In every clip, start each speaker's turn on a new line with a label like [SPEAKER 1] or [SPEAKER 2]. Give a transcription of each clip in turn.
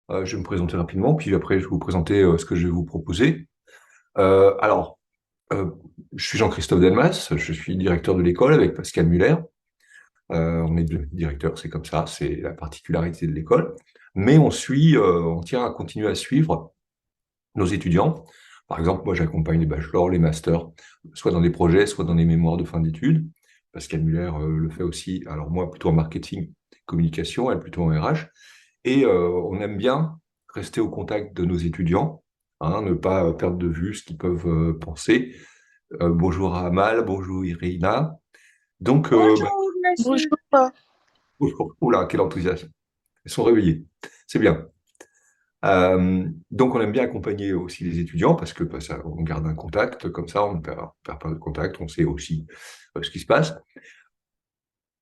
[SPEAKER 1] Je vais me présenter rapidement, puis après, je vais vous présenter ce que je vais vous proposer. Alors, euh, je suis Jean-Christophe Delmas, je suis directeur de l'école avec Pascal Muller. On est deux directeurs, c'est comme ça, c'est la particularité de l'école. Mais on tient à continuer à suivre nos étudiants. Par exemple, moi, j'accompagne les bachelors, les masters, soit dans des projets, soit dans des mémoires de fin d'études. Pascal Muller le fait aussi. Alors moi, plutôt en marketing, communication, elle plutôt en RH. Et on aime bien rester au contact de nos étudiants, hein, ne pas perdre de vue ce qu'ils peuvent penser. Bonjour à Amal, bonjour Irina. Donc,
[SPEAKER 2] Bonjour, monsieur.
[SPEAKER 3] Bonjour.
[SPEAKER 1] bonjour. Oula, quel enthousiasme. Ils sont réveillés. C'est bien. Donc, on aime bien accompagner aussi les étudiants parce que bah, ça, on garde un contact, comme ça, on ne perd pas de contact, on sait aussi ce qui se passe.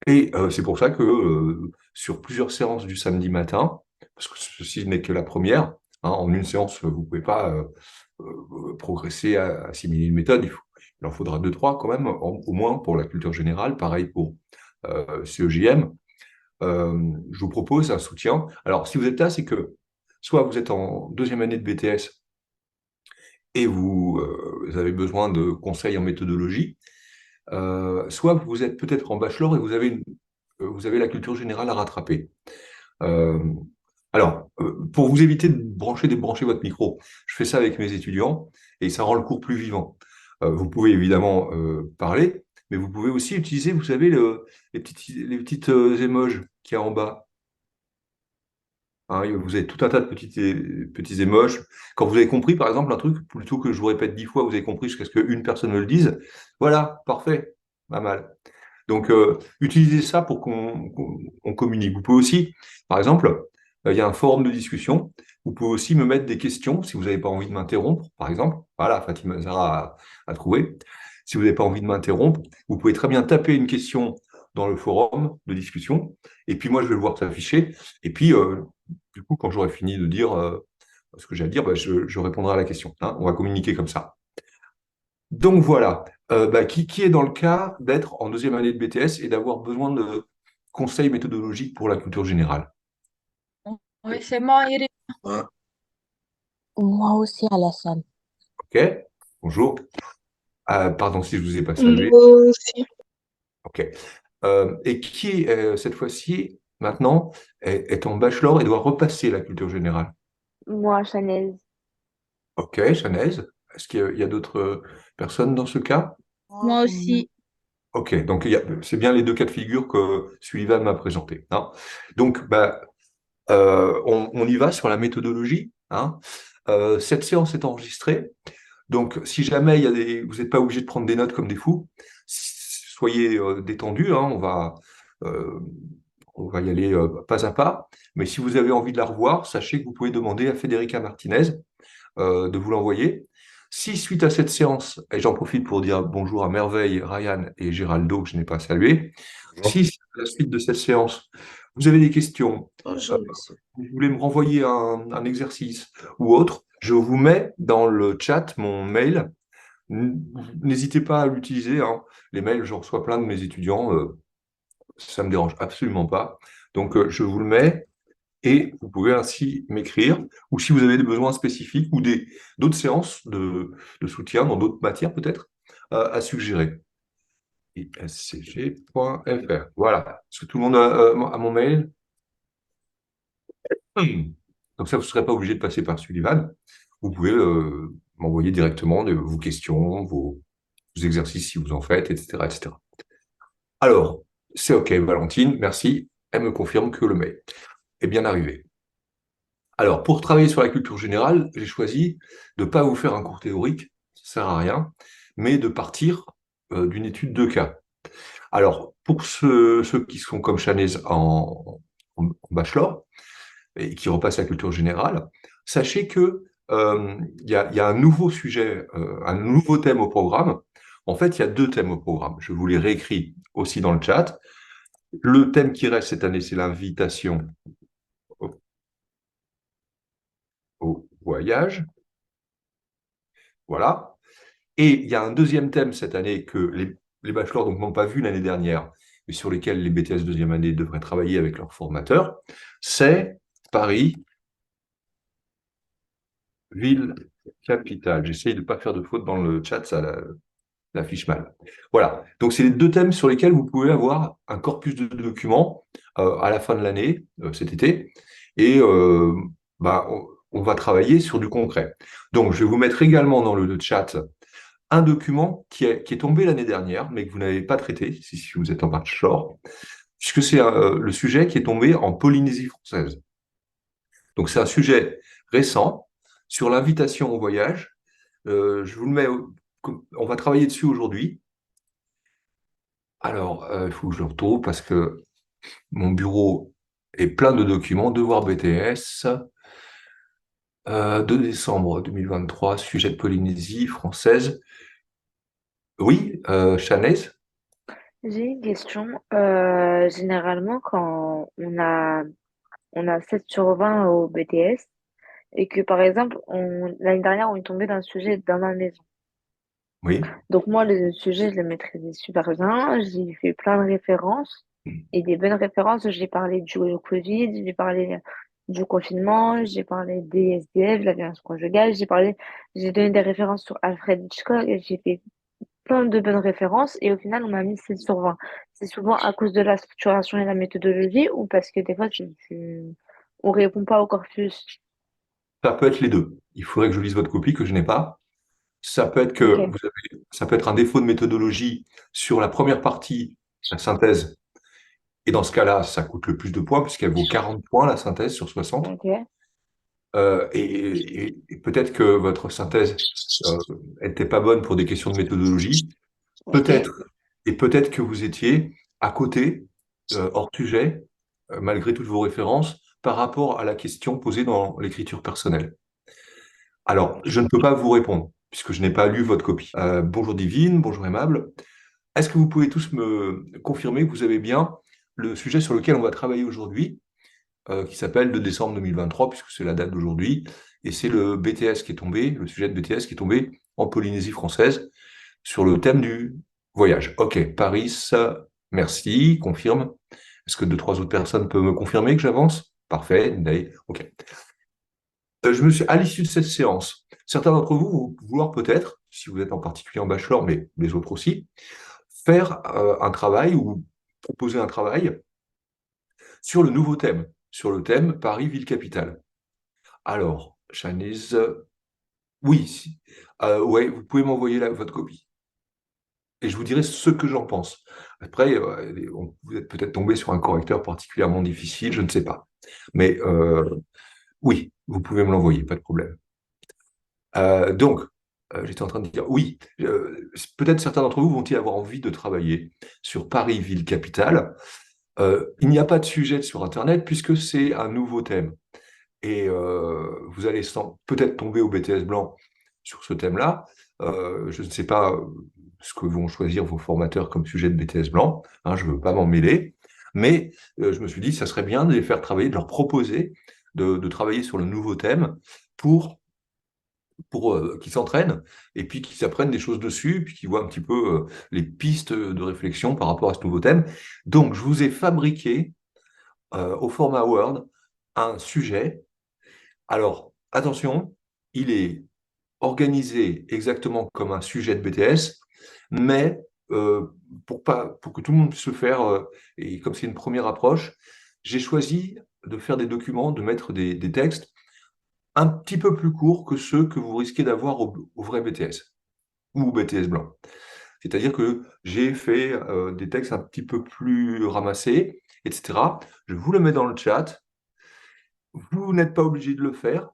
[SPEAKER 1] Et c'est pour ça que sur plusieurs séances du samedi matin, parce que ceci n'est que la première, hein, en une séance, vous ne pouvez pas progresser, à assimiler une méthode, il en faudra deux, trois quand même, au moins pour la culture générale, pareil pour CEJM. Je vous propose un soutien. Alors, si vous êtes là, c'est que soit vous êtes en deuxième année de BTS et vous avez besoin de conseils en méthodologie, soit vous êtes peut-être en bachelor et vous avez la culture générale à rattraper. Euh, pour vous éviter de brancher, débrancher votre micro, je fais ça avec mes étudiants et ça rend le cours plus vivant. Vous pouvez évidemment parler, mais vous pouvez aussi utiliser, vous savez, les petites émojes qu'il y a en bas. Hein, vous avez tout un tas de petits émojes. Quand vous avez compris, par exemple, un truc, plutôt que je vous répète 10 fois, vous avez compris jusqu'à ce qu'une personne me le dise. Voilà, parfait, pas mal. Donc, utilisez ça pour qu'on communique. Vous pouvez aussi, par exemple, il y a un forum de discussion. Vous pouvez aussi me mettre des questions si vous n'avez pas envie de m'interrompre, par exemple. Voilà, Fatima Zara a trouvé. Si vous n'avez pas envie de m'interrompre, vous pouvez très bien taper une question dans le forum de discussion. Et puis moi, je vais le voir s'afficher. Et puis, du coup, quand j'aurai fini de dire ce que j'ai à dire, bah, je répondrai à la question. Hein. On va communiquer comme ça. Donc voilà. Bah, qui est dans le cas d'être en deuxième année de BTS et d'avoir besoin de conseils méthodologiques pour la culture générale?
[SPEAKER 2] Oui, c'est moi, Irina.
[SPEAKER 3] Moi aussi, Alassane.
[SPEAKER 1] OK? Bonjour. Pardon si je vous ai pas salué.
[SPEAKER 2] Moi aussi.
[SPEAKER 1] OK. Et qui, cette fois-ci, maintenant, est en bachelor et doit repasser la culture générale?
[SPEAKER 4] Moi, Chanel.
[SPEAKER 1] OK, Chanaise. Est-ce qu'il y a d'autres personnes dans ce cas?
[SPEAKER 2] Moi aussi.
[SPEAKER 1] OK, donc c'est bien les deux cas de figure que Sullivan m'a présentés. Hein. Donc, bah, on y va sur la méthodologie. Hein. Cette séance est enregistrée. Donc, si jamais vous n'êtes pas obligé de prendre des notes comme des fous, soyez détendus. Hein, euh, on va y aller pas à pas. Mais si vous avez envie de la revoir, sachez que vous pouvez demander à Federica Martinez de vous l'envoyer. Si suite à cette séance, et j'en profite pour dire bonjour à Merveille, Ryan et Géraldo, que je n'ai pas salué, si à la suite de cette séance, vous avez des questions, euh,
[SPEAKER 2] Bonjour, monsieur.
[SPEAKER 1] vous voulez me renvoyer un exercice ou autre, je vous mets dans le chat mon mail. N'hésitez pas à l'utiliser. Hein. Les mails, j'en reçois plein de mes étudiants. Ça ne me dérange absolument pas. Donc, je vous le mets et vous pouvez ainsi m'écrire. Ou si vous avez des besoins spécifiques ou d'autres séances de soutien dans d'autres matières peut-être à suggérer. iscg.fr. Voilà. Est-ce que tout le monde a mon mail? Donc ça, vous ne serez pas obligé de passer par Sullivan. Vous pouvez m'envoyer directement vos questions, vos exercices si vous en faites, etc., etc. Alors, c'est OK, Valentine, merci. Elle me confirme que le mail est bien arrivé. Alors, pour travailler sur la culture générale, j'ai choisi de ne pas vous faire un cours théorique, ça ne sert à rien, mais de partir d'une étude de cas. Alors, pour ceux qui sont comme Chanez en bachelor et qui repassent la culture générale, sachez que il y a un nouveau sujet, un nouveau thème au programme. En fait, il y a deux thèmes au programme. Je vous les réécris aussi dans le chat. Le thème qui reste cette année, c'est l'invitation au, au voyage. Voilà. Et il y a un deuxième thème cette année que les bachelors donc, n'ont pas vu l'année dernière, mais sur lesquels les BTS deuxième année devraient travailler avec leurs formateurs, c'est Paris ville capitale. J'essaye de ne pas faire de faute dans le chat, ça l'affiche mal. Voilà. Donc, c'est les deux thèmes sur lesquels vous pouvez avoir un corpus de documents à la fin de l'année, cet été. Et on va travailler sur du concret. Donc, je vais vous mettre également dans le chat un document qui est tombé l'année dernière, mais que vous n'avez pas traité, si vous êtes en bachelor, puisque c'est le sujet qui est tombé en Polynésie française. Donc, c'est un sujet récent sur l'invitation au voyage. Je vous le mets, on va travailler dessus aujourd'hui. Alors, il faut que je le retrouve parce que mon bureau est plein de documents. Devoir BTS, 2 décembre 2023, sujet de Polynésie française. Oui, Chanaise?
[SPEAKER 3] J'ai une question. Généralement, quand on a 7 sur 20 au BTS et que, par exemple, l'année dernière, on est tombé d'un sujet dans ma maison.
[SPEAKER 1] Oui.
[SPEAKER 3] Donc, moi, le sujet, je le maîtrisais super bien. J'ai fait plein de références et des bonnes références. J'ai parlé du Covid, j'ai parlé du confinement, j'ai parlé des SDF, de la violence conjugale, j'ai donné des références sur Alfred Hitchcock, et j'ai fait plein de bonnes références et au final, on m'a mis 7 sur 20. C'est souvent à cause de la structuration et la méthodologie ou parce que des fois, on répond pas au corpus.
[SPEAKER 1] Ça peut être les deux. Il faudrait que je lise votre copie que je n'ai pas. Ça peut être que
[SPEAKER 3] Ok,
[SPEAKER 1] ça peut être un défaut de méthodologie sur la première partie, la synthèse. Et dans ce cas-là, ça coûte le plus de points puisqu'elle vaut 40 points, la synthèse, sur 60.
[SPEAKER 3] ok,
[SPEAKER 1] Et peut-être que votre synthèse n'était pas bonne pour des questions de méthodologie.
[SPEAKER 3] ok,
[SPEAKER 1] Peut-être. Et peut-être que vous étiez à côté, hors sujet, malgré toutes vos références, par rapport à la question posée dans l'écriture personnelle. Alors, je ne peux pas vous répondre, puisque je n'ai pas lu votre copie. Bonjour Divine, bonjour Aimable. Est-ce que vous pouvez tous me confirmer que vous avez bien le sujet sur lequel on va travailler aujourd'hui, qui s'appelle de décembre 2023, puisque c'est la date d'aujourd'hui, et c'est le BTS qui est tombé, le sujet de BTS qui est tombé en Polynésie française, sur le thème du voyage. Ok, Paris, merci, confirme. Est-ce que deux, trois autres personnes peuvent me confirmer que j'avance? Parfait, Nday, ok. À l'issue de cette séance, certains d'entre vous vont vouloir peut-être, si vous êtes en particulier en bachelor, mais les autres aussi, faire un travail ou proposer un travail sur le nouveau thème, sur le thème Paris, ville capitale. Alors, Shanice, oui, ouais, vous pouvez m'envoyer votre copie. Et je vous dirai ce que j'en pense. Après, vous êtes peut-être tombé sur un correcteur particulièrement difficile, je ne sais pas. Mais oui, vous pouvez me l'envoyer, pas de problème. Donc, j'étais en train de dire, oui, peut-être certains d'entre vous vont-ils avoir envie de travailler sur Paris, ville capitale. Il n'y a pas de sujet sur Internet puisque c'est un nouveau thème. Et vous allez peut-être tomber au BTS blanc sur ce thème-là. Je ne sais pas ce que vont choisir vos formateurs comme sujet de BTS blanc, hein, je ne veux pas m'en mêler, mais je me suis dit que ça serait bien de les faire travailler, de leur proposer de travailler sur le nouveau thème pour, pour qu'ils s'entraînent et puis qu'ils apprennent des choses dessus, puis qu'ils voient un petit peu les pistes de réflexion par rapport à ce nouveau thème. Donc, je vous ai fabriqué au format Word un sujet. Alors, attention, il est organisé exactement comme un sujet de BTS, mais pour que tout le monde puisse le faire, et comme c'est une première approche, j'ai choisi de faire des documents, de mettre des textes un petit peu plus courts que ceux que vous risquez d'avoir au vrai BTS ou au BTS blanc. C'est-à-dire que j'ai fait des textes un petit peu plus ramassés, etc. Je vous le mets dans le chat. Vous n'êtes pas obligé de le faire,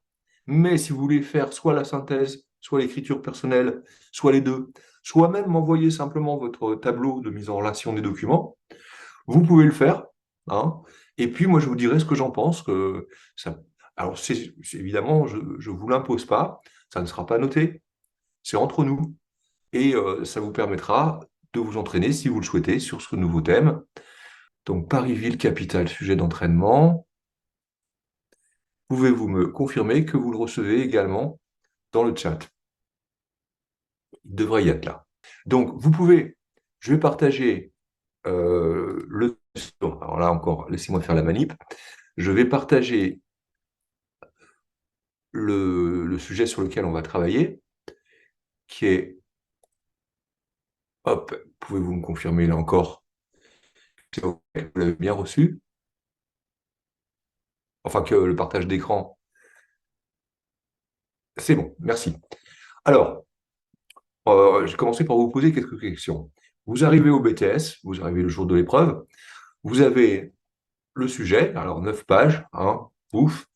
[SPEAKER 1] mais si vous voulez faire soit la synthèse, soit l'écriture personnelle, soit les deux, soit même m'envoyer simplement votre tableau de mise en relation des documents, vous pouvez le faire, hein. Et puis moi, je vous dirai ce que j'en pense. Que ça... Alors, évidemment, je ne vous l'impose pas, ça ne sera pas noté, c'est entre nous. Et ça vous permettra de vous entraîner, si vous le souhaitez, sur ce nouveau thème. Donc, Paris-Ville, capitale, sujet d'entraînement. Pouvez-vous me confirmer que vous le recevez également dans le chat? Il devrait y être là. Donc, je vais partager le. Alors là encore, laissez-moi faire la manip. Je vais partager le sujet sur lequel on va travailler, qui est, hop, pouvez-vous me confirmer là encore, que vous l'avez bien reçu? Enfin, que le partage d'écran, c'est bon, merci. Alors, je vais commencer par vous poser quelques questions. Vous arrivez au BTS, vous arrivez le jour de l'épreuve, vous avez le sujet, alors 9 pages, hein, ouf,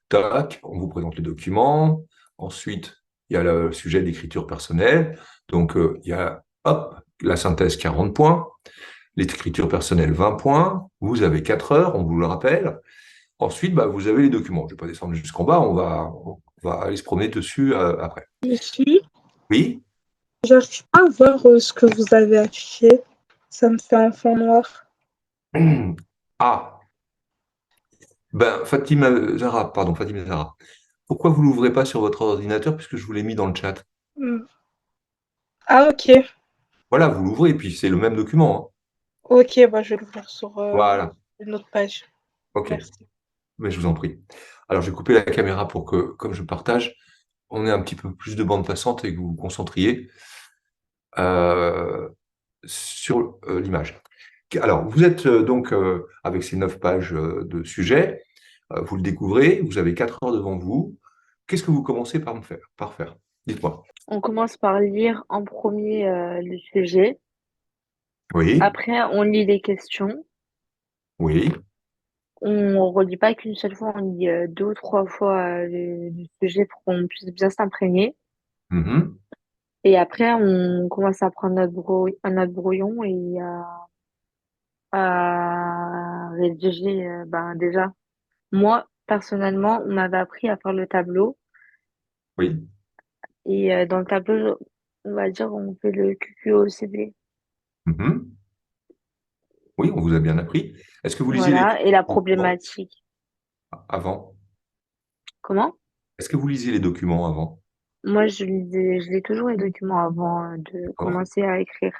[SPEAKER 1] tac, on vous présente les documents, ensuite il y a le sujet d'écriture personnelle, donc il y a, hop, la synthèse 40 points, l'écriture personnelle 20 points, vous avez 4 heures, on vous le rappelle, ensuite bah, vous avez les documents, je ne vais pas descendre jusqu'en bas, on va aller se promener dessus après.
[SPEAKER 4] Monsieur,
[SPEAKER 1] Oui.
[SPEAKER 4] j'arrive pas à voir ce que vous avez affiché. Ça me fait un fond noir.
[SPEAKER 1] Ah, ben Fatima Zahra, pourquoi vous l'ouvrez pas sur votre ordinateur puisque je vous l'ai mis dans le chat?
[SPEAKER 4] Hmm. Ah, ok.
[SPEAKER 1] Voilà, vous l'ouvrez, puis c'est le même document, hein.
[SPEAKER 4] Ok, bah, je vais l'ouvrir sur
[SPEAKER 1] Voilà,
[SPEAKER 4] une autre page.
[SPEAKER 1] ok,
[SPEAKER 4] Merci.
[SPEAKER 1] mais je vous en prie. Alors, je vais couper la caméra pour que, comme je partage, on ait un petit peu plus de bande passante et que vous vous concentriez euh, sur l'image. Alors, vous êtes donc avec ces 9 pages de sujet, vous le découvrez, vous avez 4 heures devant vous. Qu'est-ce que vous commencez par faire? Dites-moi.
[SPEAKER 3] On commence par lire en premier le sujet.
[SPEAKER 1] Oui,
[SPEAKER 3] Après, on lit les questions.
[SPEAKER 1] oui.
[SPEAKER 3] On relit pas qu'une seule fois, on lit 2 ou 3 fois le sujet pour qu'on puisse bien s'imprégner.
[SPEAKER 1] Mhm.
[SPEAKER 3] Et après, on commence à prendre notre brouillon et à rédiger. Ben, déjà, moi, personnellement, on m'avait appris à faire le tableau.
[SPEAKER 1] Oui.
[SPEAKER 3] Et dans le tableau, on va dire, on fait le QQOCD.
[SPEAKER 1] Mhm. Oui, on vous a bien appris. Est-ce que vous lisez les
[SPEAKER 3] Voilà. Et la
[SPEAKER 1] documents
[SPEAKER 3] problématique.
[SPEAKER 1] avant?
[SPEAKER 3] Comment?
[SPEAKER 1] Est-ce que vous lisez les documents avant?
[SPEAKER 3] Moi, je lis toujours les documents avant de
[SPEAKER 1] D'accord.
[SPEAKER 3] commencer à écrire.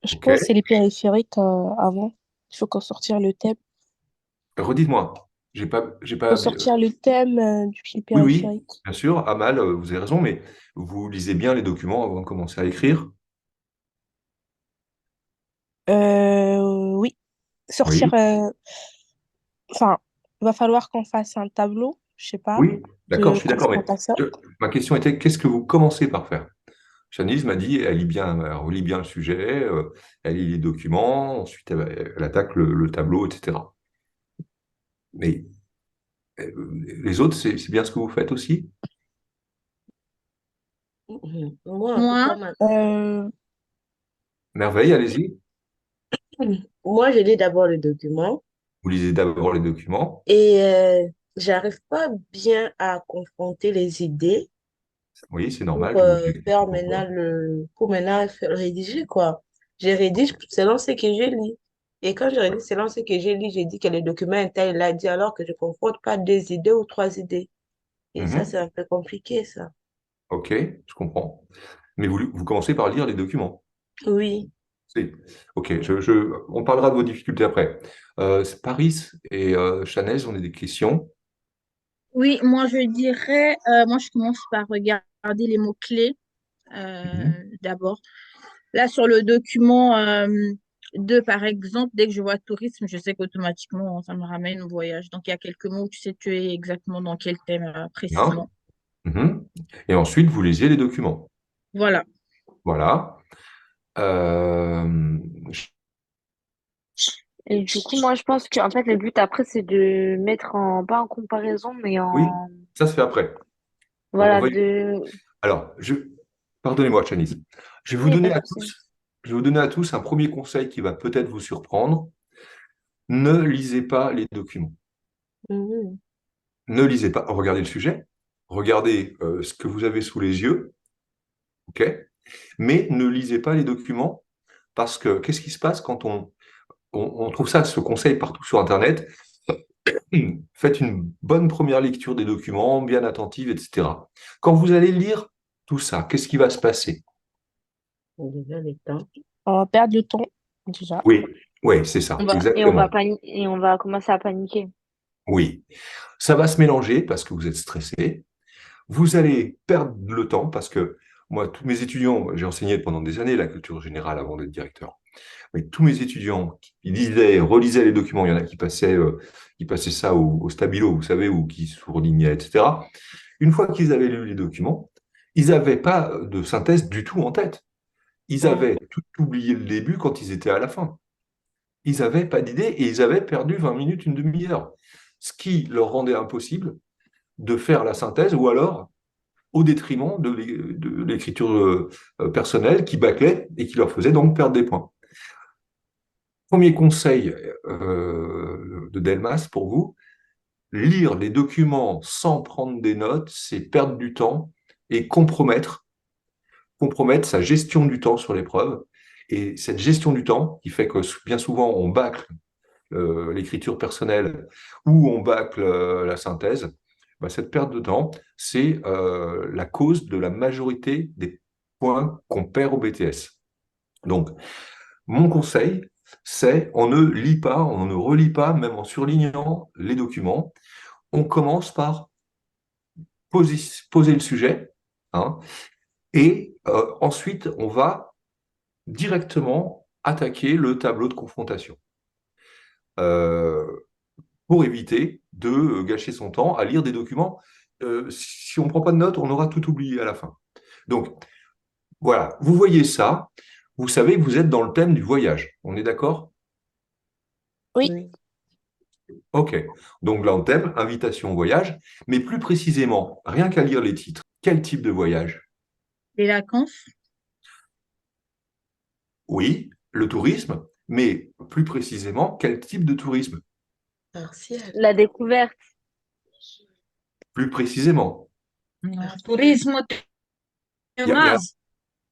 [SPEAKER 4] Je
[SPEAKER 1] Ok.
[SPEAKER 4] pense que c'est les périphériques avant. Il faut qu'on sortir le thème.
[SPEAKER 1] Redites-moi. J'ai
[SPEAKER 4] Faut
[SPEAKER 1] pas.
[SPEAKER 4] sortir le thème du
[SPEAKER 1] Oui, oui,
[SPEAKER 4] périphérique.
[SPEAKER 1] bien sûr. Amal, vous avez raison, mais vous lisez bien les documents avant de commencer à écrire?
[SPEAKER 4] Oui. Sortir.
[SPEAKER 1] Oui.
[SPEAKER 4] Enfin, il va falloir qu'on fasse un tableau, je sais pas,
[SPEAKER 1] Oui. D'accord,
[SPEAKER 4] de
[SPEAKER 1] je suis d'accord, mais
[SPEAKER 4] présentation.
[SPEAKER 1] ma question était, qu'est-ce que vous commencez par faire? Shanice m'a dit, elle relit bien le sujet, elle lit les documents, ensuite elle attaque le tableau, etc. Mais les autres, c'est bien ce que vous faites aussi?
[SPEAKER 5] Moi, en tout
[SPEAKER 2] Moi,
[SPEAKER 5] cas,
[SPEAKER 4] Euh,
[SPEAKER 1] Merveille, allez-y.
[SPEAKER 5] moi, je lis d'abord le document
[SPEAKER 1] Vous lisez d'abord les documents.
[SPEAKER 5] et j'arrive pas bien à confronter les idées
[SPEAKER 1] Oui, c'est
[SPEAKER 5] pour
[SPEAKER 1] normal, je vous explique
[SPEAKER 5] faire
[SPEAKER 1] pourquoi.
[SPEAKER 5] pour maintenant rédiger, quoi. Je rédige selon ce que je lis. Et quand je rédige selon ce que je lis, je dis que le document est tel, il a dit alors que je confronte pas 2 idées ou 3 idées. Et ça,
[SPEAKER 1] Mhm.
[SPEAKER 5] c'est un peu compliqué, ça.
[SPEAKER 1] Ok, je comprends. Mais vous commencez par lire les documents.
[SPEAKER 5] Oui.
[SPEAKER 1] C'est- Ok, on parlera de vos difficultés après. Paris et Chanel, on a des questions.
[SPEAKER 2] oui, moi je dirais, moi je commence par regarder les mots-clés
[SPEAKER 1] Mhm.
[SPEAKER 2] d'abord. Là, sur le document 2, par exemple, dès que je vois tourisme, je sais qu'automatiquement, ça me ramène au voyage. Donc, il y a quelques mots, tu sais, tu es exactement dans quel thème
[SPEAKER 1] Bien.
[SPEAKER 2] précisément.
[SPEAKER 1] Mhm. Et ensuite, vous lisez les documents.
[SPEAKER 2] Voilà.
[SPEAKER 1] Voilà. Euh,
[SPEAKER 3] Et du coup, moi, je pense qu'en fait, le but après, c'est de mettre pas en comparaison, mais
[SPEAKER 1] oui, ça se fait après. On
[SPEAKER 3] voilà,
[SPEAKER 1] va Alors, pardonnez-moi, Chanice. Je vais vous
[SPEAKER 3] oui, pas
[SPEAKER 1] donner
[SPEAKER 3] de
[SPEAKER 1] à
[SPEAKER 3] souci.
[SPEAKER 1] tous, je vais vous donner à tous un premier conseil qui va peut-être vous surprendre. Ne lisez pas les documents.
[SPEAKER 5] Mhm.
[SPEAKER 1] Ne lisez pas, regardez le sujet, regardez ce que vous avez sous les yeux, ok? Mais ne lisez pas les documents parce que qu'est-ce qui se passe quand on trouve ça, ce conseil partout sur Internet? Faites une bonne première lecture des documents, bien attentive, etc. Quand vous allez lire tout ça, qu'est-ce qui va se passer?
[SPEAKER 5] Déjà, le temps.
[SPEAKER 4] on va perdre le temps, déjà.
[SPEAKER 1] Oui, oui, c'est ça, exactement.
[SPEAKER 3] Et on va commencer à paniquer.
[SPEAKER 1] Oui, ça va se mélanger parce que vous êtes stressé. Vous allez perdre le temps parce que moi, tous mes étudiants, j'ai enseigné pendant des années la culture générale avant d'être directeur. Mais tous mes étudiants qui lisaient, relisaient les documents, il y en a qui passaient ça au stabilo, vous savez, ou qui surlignaient, etc. Une fois qu'ils avaient lu les documents, ils n'avaient pas de synthèse du tout en tête. Ils avaient tout oublié le début quand ils étaient à la fin. Ils n'avaient pas d'idée et ils avaient perdu 20 minutes, une demi-heure. Ce qui leur rendait impossible de faire la synthèse ou alors au détriment de l'écriture personnelle qui bâclait et qui leur faisait donc perdre des points. Premier conseil de Delmas pour vous, lire les documents sans prendre des notes, c'est perdre du temps et compromettre sa gestion du temps sur l'épreuve. Et cette gestion du temps qui fait que bien souvent on bâcle l'écriture personnelle ou on bâcle la synthèse, bah, cette perte de temps, c'est la cause de la majorité des points qu'on perd au BTS. Donc, mon conseil, c'est on ne lit pas, on ne relit pas, même en surlignant les documents. On commence par poser le sujet, hein, et ensuite on va directement attaquer le tableau de confrontation. Pour éviter de gâcher son temps à lire des documents. Si on ne prend pas de notes, on aura tout oublié à la fin. Donc, voilà, vous voyez ça, vous savez que vous êtes dans le thème du voyage. On est d'accord?
[SPEAKER 5] Oui.
[SPEAKER 1] Ok. Donc là, on thème invitation au voyage, mais plus précisément, rien qu'à lire les titres, quel type de voyage?
[SPEAKER 2] Les vacances,
[SPEAKER 1] Oui, le tourisme, mais plus précisément, quel type de tourisme?
[SPEAKER 5] Partiel.
[SPEAKER 3] La découverte.
[SPEAKER 1] Plus précisément.
[SPEAKER 2] tourisme,
[SPEAKER 1] Il y a,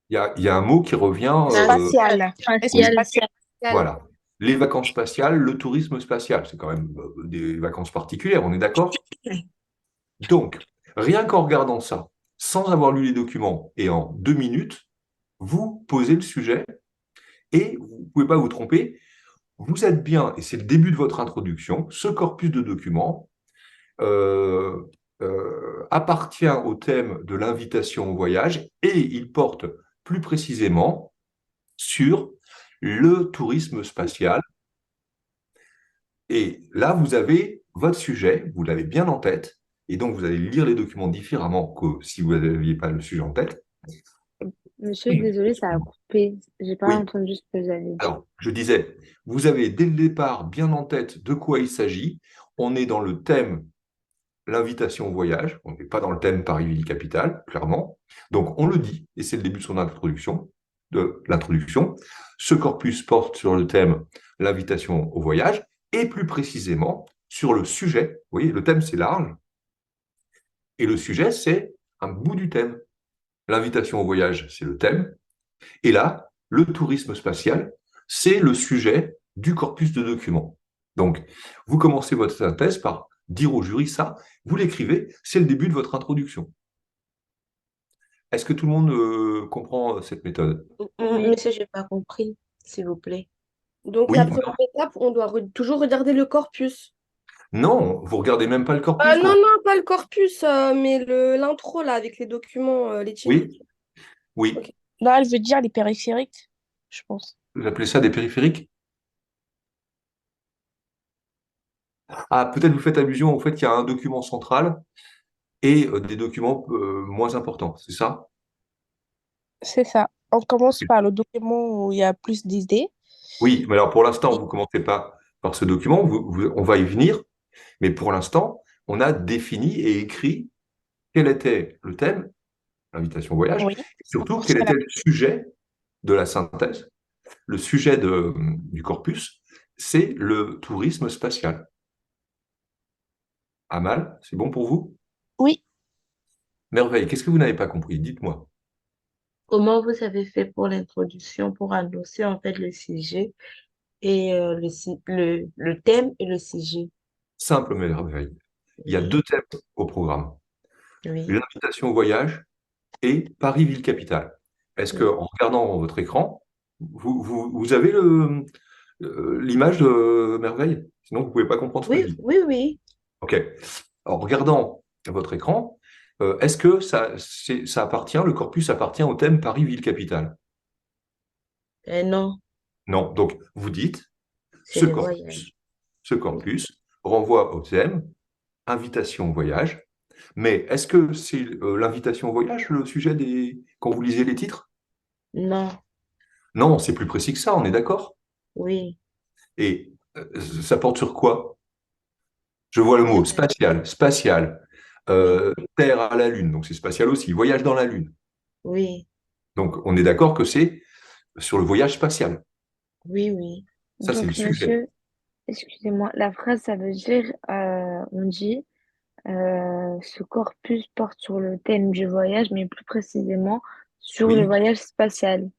[SPEAKER 1] il y a-
[SPEAKER 2] tourisme
[SPEAKER 1] il y a un mot qui revient.
[SPEAKER 4] Spatial.
[SPEAKER 2] spatial.
[SPEAKER 4] Spatial.
[SPEAKER 1] Voilà. Les vacances spatiales, le tourisme spatial, c'est quand même des vacances particulières, on est d'accord? Donc, rien qu'en regardant ça, sans avoir lu les documents et en 2 minutes, vous posez le sujet et vous ne pouvez pas vous tromper. Vous êtes bien, et c'est le début de votre introduction, ce corpus de documents euh, appartient au thème de l'invitation au voyage et il porte plus précisément sur le tourisme spatial. Et là, vous avez votre sujet, vous l'avez bien en tête, et donc vous allez lire les documents différemment que si vous n'aviez pas le sujet en tête.
[SPEAKER 3] Monsieur, désolé, ça a coupé. J'ai pas
[SPEAKER 1] Oui,
[SPEAKER 3] entendu ce que vous avez dit.
[SPEAKER 1] alors je disais, vous avez dès le départ bien en tête de quoi il s'agit. On est dans le thème l'invitation au voyage, on n'est pas dans le thème Paris-Ville Capitale, clairement. Donc on le dit, et c'est le début de son introduction, de l'introduction. Ce corpus porte sur le thème l'invitation au voyage, et plus précisément sur le sujet. Vous voyez, le thème c'est large, et le sujet c'est un bout du thème. L'invitation au voyage, c'est le thème, et là, le tourisme spatial, c'est le sujet du corpus de documents. Donc, vous commencez votre synthèse par dire au jury ça, vous l'écrivez, c'est le début de votre introduction. Est-ce que tout le monde comprend cette méthode?
[SPEAKER 5] Monsieur, je n'ai pas compris, s'il vous plaît.
[SPEAKER 6] Donc,
[SPEAKER 1] Oui,
[SPEAKER 6] la première étape, on doit toujours regarder le corpus.
[SPEAKER 1] non, vous regardez même pas le corpus,
[SPEAKER 6] Non,
[SPEAKER 1] quoi.
[SPEAKER 6] non, pas le corpus, mais l'intro, là, avec les documents, les titres.
[SPEAKER 1] Oui, oui.
[SPEAKER 6] Ok.
[SPEAKER 4] Non, elle veut dire les périphériques, je pense.
[SPEAKER 1] Vous appelez ça des périphériques? Ah, peut-être vous faites allusion au fait qu'il y a un document central et des documents moins importants, c'est ça?
[SPEAKER 4] C'est ça. On commence par le document où il y a plus d'idées.
[SPEAKER 1] Oui, mais alors pour l'instant, vous ne commencez pas par ce document, on va y venir, mais pour l'instant, on a défini et écrit quel était le thème, l'invitation au voyage,
[SPEAKER 4] Oui.
[SPEAKER 1] et surtout quel était le sujet de la synthèse. Le sujet du corpus, c'est le tourisme spatial. Amal, c'est bon pour vous?
[SPEAKER 4] Oui.
[SPEAKER 1] Merveille, qu'est-ce que vous n'avez pas compris? Dites-moi.
[SPEAKER 5] Comment vous avez fait pour l'introduction, pour annoncer en fait le sujet et le thème et le sujet?
[SPEAKER 1] Simple merveille. Il y a
[SPEAKER 5] Oui,
[SPEAKER 1] 2 thèmes au programme.
[SPEAKER 5] oui,
[SPEAKER 1] L'invitation au voyage et Paris-Ville-Capitale. Est-ce
[SPEAKER 5] oui.
[SPEAKER 1] qu'en regardant votre écran, vous avez l'image de merveille? Sinon, vous ne pouvez pas comprendre ce que je
[SPEAKER 5] Oui,
[SPEAKER 1] dis.
[SPEAKER 5] oui, oui.
[SPEAKER 1] OK. En regardant votre écran, Est-ce que ça appartient, le corpus appartient au thème Paris, ville capitale?
[SPEAKER 5] Non,
[SPEAKER 1] Non. Donc, vous dites,
[SPEAKER 5] c'est
[SPEAKER 1] ce
[SPEAKER 5] le voyage.
[SPEAKER 1] corpus, ce corpus renvoie au thème invitation au voyage. Mais est-ce que c'est l'invitation au voyage, le sujet quand vous lisez les titres?
[SPEAKER 5] Non,
[SPEAKER 1] Non, c'est plus précis que ça, on est d'accord?
[SPEAKER 5] oui.
[SPEAKER 1] Et ça porte sur quoi? Je vois le mot spatial, spatial,
[SPEAKER 5] Oui,
[SPEAKER 1] Terre à la Lune, donc c'est spatial aussi, voyage dans la Lune.
[SPEAKER 5] oui,
[SPEAKER 1] Donc on est d'accord que c'est sur le voyage spatial.
[SPEAKER 5] oui, oui.
[SPEAKER 1] Ça, c'est le
[SPEAKER 3] Donc,
[SPEAKER 1] sujet.
[SPEAKER 3] monsieur, excusez-moi, la phrase, ça veut dire, on dit, ce corpus porte sur le thème du voyage, mais plus précisément sur le
[SPEAKER 1] Oui.
[SPEAKER 3] voyage spatial.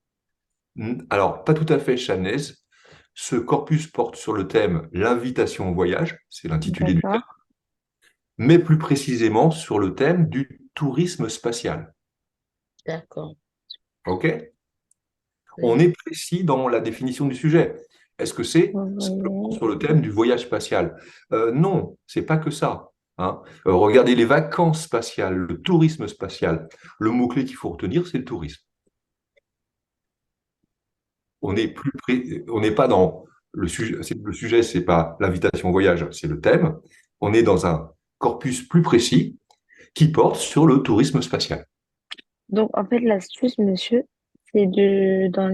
[SPEAKER 1] Alors, pas tout à fait, Chanez. Ce corpus porte sur le thème l'invitation au voyage, c'est l'intitulé du thème,
[SPEAKER 3] D'accord?
[SPEAKER 1] mais plus précisément sur le thème du tourisme spatial.
[SPEAKER 5] D'accord.
[SPEAKER 1] OK? On
[SPEAKER 5] Oui.
[SPEAKER 1] est précis dans la définition du sujet. Est-ce que c'est simplement
[SPEAKER 3] Voyage.
[SPEAKER 1] sur le thème du voyage spatial? Non, c'est pas que ça. Hein. Regardez les vacances spatiales, le tourisme spatial. Le mot-clé qu'il faut retenir, c'est le tourisme. On n'est pas dans le sujet. Le sujet, c'est pas l'invitation au voyage, c'est le thème. On est dans un corpus plus précis qui porte sur le tourisme spatial.
[SPEAKER 3] Donc, en fait, l'astuce, monsieur, c'est dans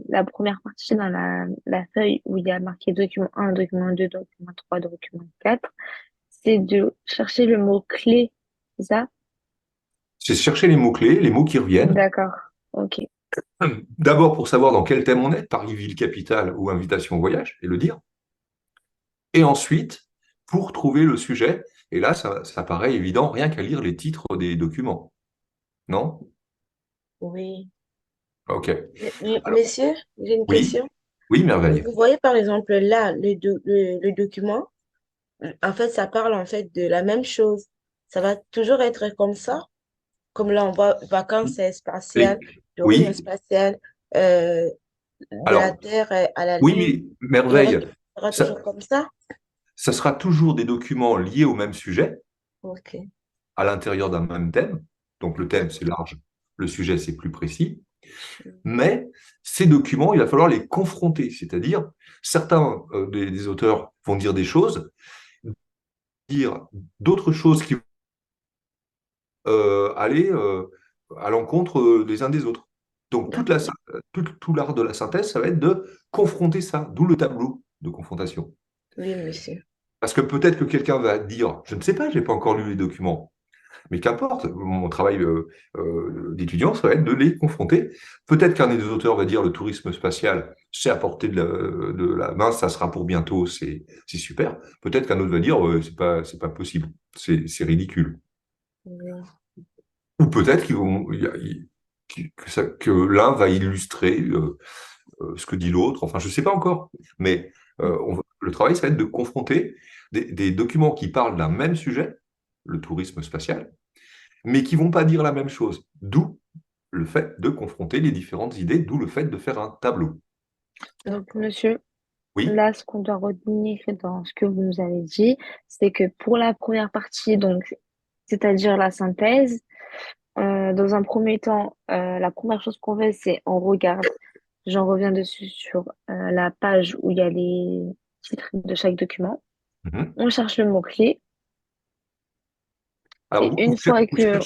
[SPEAKER 3] la première partie, dans la feuille où il y a marqué document 1, document 2, document 3, document 4, c'est de chercher le mot-clé. C'est ça?
[SPEAKER 1] C'est chercher les mots-clés, les mots qui reviennent.
[SPEAKER 3] D'accord. Ok.
[SPEAKER 1] D'abord pour savoir dans quel thème on est, Paris, ville capitale ou invitation au voyage, et le dire. Et ensuite, pour trouver le sujet, et là, ça paraît évident, rien qu'à lire les titres des documents. Non?
[SPEAKER 5] Oui.
[SPEAKER 1] OK. Alors,
[SPEAKER 5] Messieurs, j'ai une
[SPEAKER 1] oui,
[SPEAKER 5] question.
[SPEAKER 1] oui, merveille.
[SPEAKER 5] Vous voyez par exemple là, le document, en fait, ça parle en fait de la même chose. Ça va toujours être comme ça. Comme là, on voit vacances spatiales,
[SPEAKER 1] Et,
[SPEAKER 5] tourisme
[SPEAKER 1] oui,
[SPEAKER 5] spatial, de la
[SPEAKER 1] alors,
[SPEAKER 5] Terre à la
[SPEAKER 1] oui,
[SPEAKER 5] Lune.
[SPEAKER 1] mais
[SPEAKER 5] Il
[SPEAKER 1] merveille,
[SPEAKER 5] restera
[SPEAKER 1] ça,
[SPEAKER 5] toujours comme ça?
[SPEAKER 1] ça sera toujours des documents liés au même sujet,
[SPEAKER 5] Ok.
[SPEAKER 1] à l'intérieur d'un même thème. Donc le thème, c'est
[SPEAKER 5] D'accord.
[SPEAKER 1] large, le sujet, c'est plus précis. Mais ces documents, il va falloir les confronter, c'est-à-dire certains des auteurs vont dire des choses, dire d'autres choses qui vont aller à l'encontre des uns des autres. Donc
[SPEAKER 5] D'accord.
[SPEAKER 1] tout l'art de la synthèse, ça va être de confronter ça, d'où le tableau de confrontation.
[SPEAKER 5] Oui, monsieur.
[SPEAKER 1] Parce que peut-être que quelqu'un va dire, je ne sais pas, je n'ai pas encore lu les documents, mais qu'importe, mon travail d'étudiant, ça va être de les confronter. Peut-être qu'un des auteurs va dire le tourisme spatial, c'est à portée de la main, ça sera pour bientôt, c'est super. Peut-être qu'un autre va dire, c'est pas possible, c'est ridicule.
[SPEAKER 5] Oui.
[SPEAKER 1] Ou peut-être que l'un va illustrer ce que dit l'autre, enfin je ne sais pas encore. Mais le travail, ça va être de confronter des documents qui parlent d'un même sujet, le tourisme spatial, mais qui vont pas dire la même chose. D'où le fait de confronter les différentes idées, d'où le fait de faire un tableau.
[SPEAKER 3] Donc, monsieur,
[SPEAKER 1] Oui.
[SPEAKER 3] là, ce qu'on doit retenir dans ce que vous nous avez dit, c'est que pour la première partie, donc, c'est-à-dire la synthèse, dans un premier temps, la première chose qu'on fait, c'est on regarde, j'en reviens dessus sur la page où il y a les titres de chaque document.
[SPEAKER 1] Mhm.
[SPEAKER 3] On cherche le mot-clé
[SPEAKER 1] Alors,
[SPEAKER 3] et une fois que,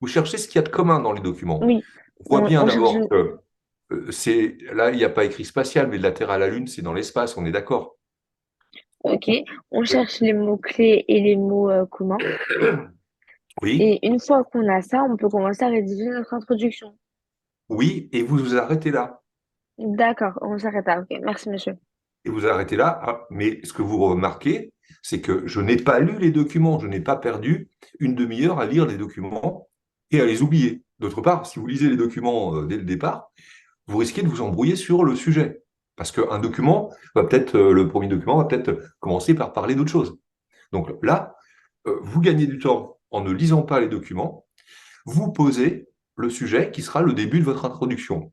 [SPEAKER 1] vous cherchez ce qu'il y a de commun dans les documents.
[SPEAKER 3] oui,
[SPEAKER 1] On voit bien
[SPEAKER 3] on cherche,
[SPEAKER 1] d'abord que là, il n'y a pas écrit spatial, mais de la Terre à la Lune, c'est dans l'espace, on est d'accord.
[SPEAKER 3] ok, on cherche les mots-clés et les mots communs.
[SPEAKER 1] Oui,
[SPEAKER 3] Et une fois qu'on a ça, on peut commencer à rédiger notre introduction.
[SPEAKER 1] oui, et vous vous arrêtez là.
[SPEAKER 3] D'accord, on s'arrête là. Ok, merci, monsieur.
[SPEAKER 1] Et vous arrêtez là. Ah, mais ce que vous remarquez, c'est que je n'ai pas lu les documents, je n'ai pas perdu une demi-heure à lire les documents et à les oublier. D'autre part, si vous lisez les documents dès le départ, vous risquez de vous embrouiller sur le sujet. Parce qu'un document le premier document va peut-être commencer par parler d'autre chose. Donc là, vous gagnez du temps en ne lisant pas les documents, vous posez le sujet qui sera le début de votre introduction.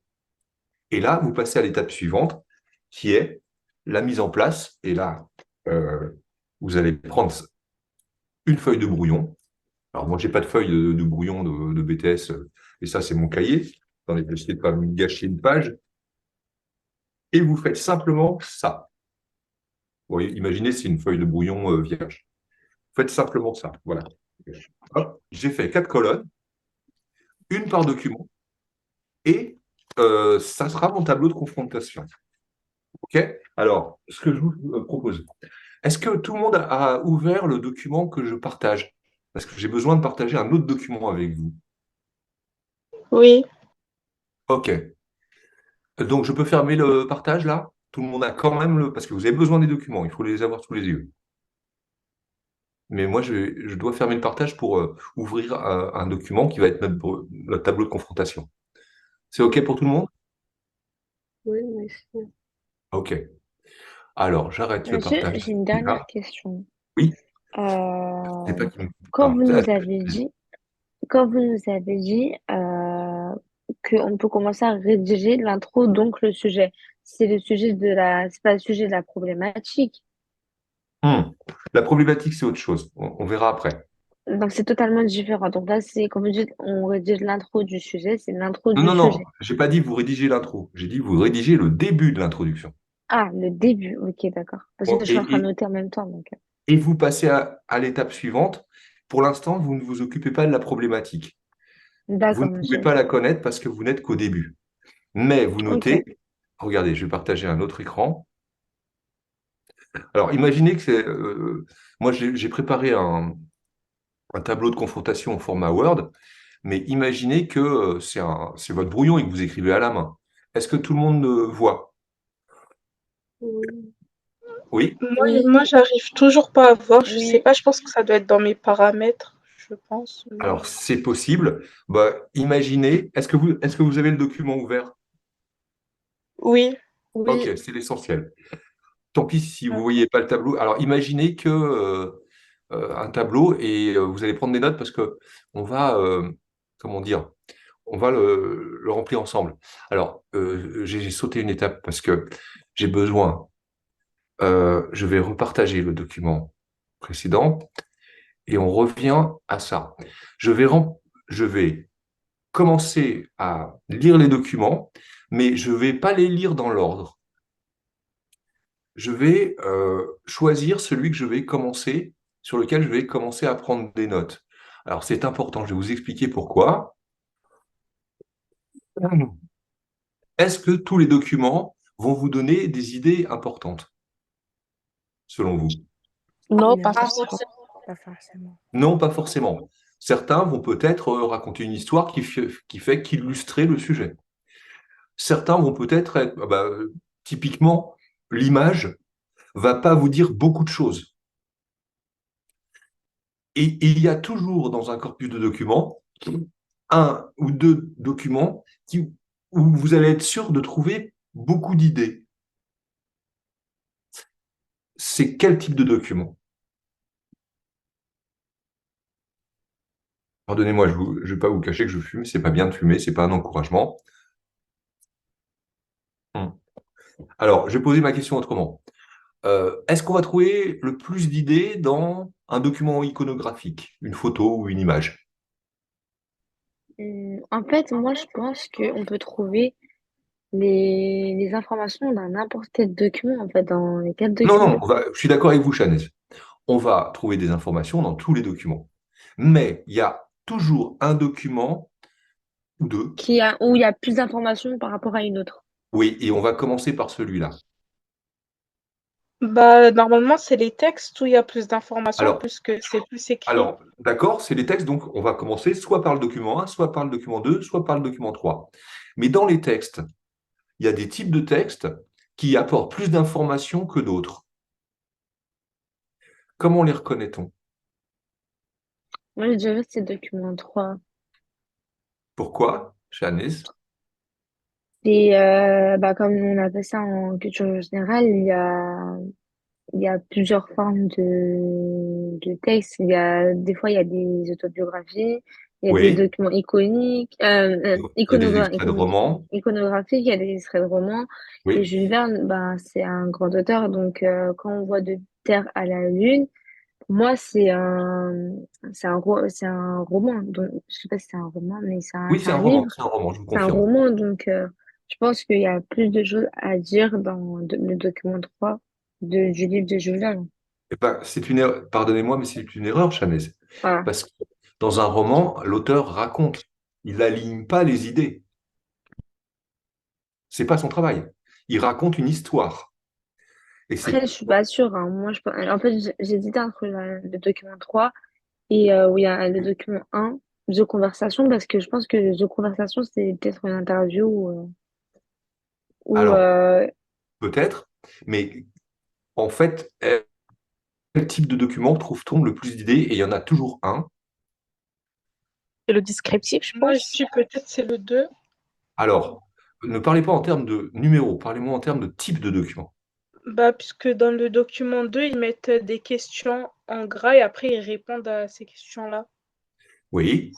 [SPEAKER 1] Et là, vous passez à l'étape suivante, qui est la mise en place. Et là, vous allez prendre une feuille de brouillon Alors, moi, j'ai pas de feuille de brouillon de BTS, et ça, c'est mon cahier. Attendez, je vais essayer de pas me gâcher une page. Et vous faites simplement ça. Vous voyez, imaginez, c'est une feuille de brouillon vierge. Faites simplement ça. Voilà. Hop, j'ai fait 4 colonnes, une par document, et ça sera mon tableau de confrontation. OK? Alors, ce que je vous propose, est-ce que tout le monde a ouvert le document que je partage? Parce que j'ai besoin de partager un autre document avec vous.
[SPEAKER 4] Oui,
[SPEAKER 1] OK. Donc, je peux fermer le partage là? Tout le monde a quand même le... Parce que vous avez besoin des documents, il faut les avoir sous les yeux. Mais moi, je dois fermer le partage pour ouvrir un document qui va être notre tableau de confrontation. C'est OK pour tout le monde?
[SPEAKER 5] Oui, merci.
[SPEAKER 1] OK. Alors, j'arrête le
[SPEAKER 3] Monsieur,
[SPEAKER 1] partage.
[SPEAKER 3] j'ai une
[SPEAKER 1] Là.
[SPEAKER 3] dernière question.
[SPEAKER 1] Oui, c'est
[SPEAKER 3] Euh,
[SPEAKER 1] pas qui me...
[SPEAKER 3] quand
[SPEAKER 1] Alors,
[SPEAKER 3] vous nous avez dit, quand vous nous avez dit qu'on peut commencer à rédiger l'intro, donc le sujet, c'est pas le sujet de la problématique.
[SPEAKER 1] Hmm. La problématique, c'est autre chose. On verra après.
[SPEAKER 3] Donc c'est totalement différent. Donc là, c'est comme vous dites, on rédige l'intro du sujet, c'est l'intro
[SPEAKER 1] Non,
[SPEAKER 3] du
[SPEAKER 1] non, non,
[SPEAKER 3] sujet.
[SPEAKER 1] j'ai pas dit vous rédigez l'intro. J'ai dit vous rédigez le début de l'introduction.
[SPEAKER 3] Ah, le début, ok, d'accord. Parce que
[SPEAKER 1] Bon,
[SPEAKER 3] je suis en train de noter en même temps. Donc.
[SPEAKER 1] et vous passez à l'étape suivante. Pour l'instant, vous ne vous occupez pas de la problématique. Vous ne
[SPEAKER 3] D'accord,
[SPEAKER 1] pouvez
[SPEAKER 3] monsieur.
[SPEAKER 1] pas la connaître parce que vous n'êtes qu'au début. Mais vous
[SPEAKER 3] Ok.
[SPEAKER 1] notez, regardez, je vais partager un autre écran. Alors, imaginez que c'est... moi, j'ai préparé un tableau de confrontation au format Word, mais imaginez que c'est votre brouillon et que vous écrivez à la main. Est-ce que tout le monde voit?
[SPEAKER 5] Oui.
[SPEAKER 1] Oui?
[SPEAKER 4] moi,
[SPEAKER 5] Oui.
[SPEAKER 4] j'arrive toujours pas à voir. Je sais
[SPEAKER 3] Oui.
[SPEAKER 4] pas, je pense que ça doit être dans mes paramètres, je pense.
[SPEAKER 1] Alors, c'est possible. Bah, imaginez, est-ce que vous avez le document ouvert?
[SPEAKER 4] Oui.
[SPEAKER 1] Ok,
[SPEAKER 5] Oui.
[SPEAKER 1] c'est l'essentiel. Tant pis si vous ne
[SPEAKER 4] Ah,
[SPEAKER 1] voyez pas le tableau. Alors, imaginez que un tableau et vous allez prendre des notes parce que on va, comment dire, on va le remplir ensemble. Alors, j'ai sauté une étape parce que j'ai besoin, je vais repartager le document précédent et on revient à ça. Je vais commencer à lire les documents, mais je ne vais pas les lire dans l'ordre. Je vais choisir celui que je vais commencer, sur lequel je vais commencer à prendre des notes. Alors, c'est important, je vais vous expliquer pourquoi. Est-ce que tous les documents vont vous donner des idées importantes, selon vous?
[SPEAKER 5] Non, pas
[SPEAKER 6] Pas
[SPEAKER 5] forcément.
[SPEAKER 6] forcément.
[SPEAKER 5] Pas forcément.
[SPEAKER 1] Non, pas forcément. Certains vont peut-être raconter une histoire qui fait qu'illustrer le sujet. Certains vont peut-être être, typiquement, l'image va pas vous dire beaucoup de choses. Et il y a toujours dans un corpus de documents un ou deux documents où vous allez être sûr de trouver beaucoup d'idées. C'est quel type de document? Pardonnez-moi, je ne vais pas vous cacher que je fume, c'est pas bien de fumer, c'est pas un encouragement. Hum. Alors, je vais poser ma question autrement. Est-ce qu'on va trouver le plus d'idées dans un document iconographique, une photo ou une image?
[SPEAKER 3] En fait, moi, je pense qu'on peut trouver les informations dans n'importe quel document, en fait, dans les quatre
[SPEAKER 1] Non, non,
[SPEAKER 3] documents.
[SPEAKER 1] je suis d'accord avec vous, Chanez. On va trouver des informations dans tous les documents. Mais il y a toujours un document ou deux.
[SPEAKER 3] Où il y a plus d'informations par rapport à une autre.
[SPEAKER 1] Oui, et on va commencer par celui-là.
[SPEAKER 4] bah, normalement, c'est les textes où il y a plus d'informations
[SPEAKER 1] Alors,
[SPEAKER 4] puisque c'est plus écrit.
[SPEAKER 1] d'accord, c'est les textes, donc on va commencer soit par le document 1, soit par le document 2, soit par le document 3. Mais dans les textes, il y a des types de textes qui apportent plus d'informations que d'autres. Comment les reconnaît-on?
[SPEAKER 3] Moi, je dirais que c'est document 3.
[SPEAKER 1] Pourquoi, Chanez?
[SPEAKER 3] Et comme on appelle ça en culture générale, il y a plusieurs formes de textes. Des fois, il y a des autobiographies, il y a des
[SPEAKER 1] Oui,
[SPEAKER 3] documents iconiques,
[SPEAKER 1] il y a des extraits de romans.
[SPEAKER 3] iconographiques, il y a des extraits de romans. Et
[SPEAKER 1] Oui,
[SPEAKER 3] Jules Verne, c'est un grand auteur. Donc, quand on voit de Terre à la Lune, Moi, c'est un roman. Donc, je sais pas si c'est un roman, mais
[SPEAKER 1] Oui,
[SPEAKER 3] c'est un livre.
[SPEAKER 1] c'est un roman, je vous
[SPEAKER 3] C'est un
[SPEAKER 1] confirme.
[SPEAKER 3] roman, donc je pense qu'il y a plus de choses à dire dans le document 3 du livre de Julien.
[SPEAKER 1] Eh ben, c'est une erreur, pardonnez-moi, mais c'est une erreur, Chanez.
[SPEAKER 3] Voilà.
[SPEAKER 1] Parce que dans un roman, l'auteur raconte. Il n'aligne pas les idées. C'est pas son travail. Il raconte une histoire. Et
[SPEAKER 3] Après,
[SPEAKER 1] c'est
[SPEAKER 3] je suis pas sûre, hein. Moi, en fait, j'hésitais entre le document 3 et où il y a le document 1, The Conversation, parce que je pense que The Conversation, c'est peut-être une interview où,
[SPEAKER 1] alors peut-être, mais en fait, quel type de document trouve-t-on le plus d'idées? Et il y en a toujours un.
[SPEAKER 7] Et le descriptif, je
[SPEAKER 4] Moi,
[SPEAKER 7] pense.
[SPEAKER 4] ici, peut-être c'est le 2.
[SPEAKER 1] Alors, ne parlez pas en termes de numéros, parlez-moi en termes de type de document.
[SPEAKER 4] Bah, puisque dans le document 2, ils mettent des questions en gras et après ils répondent à ces questions-là.
[SPEAKER 1] Oui,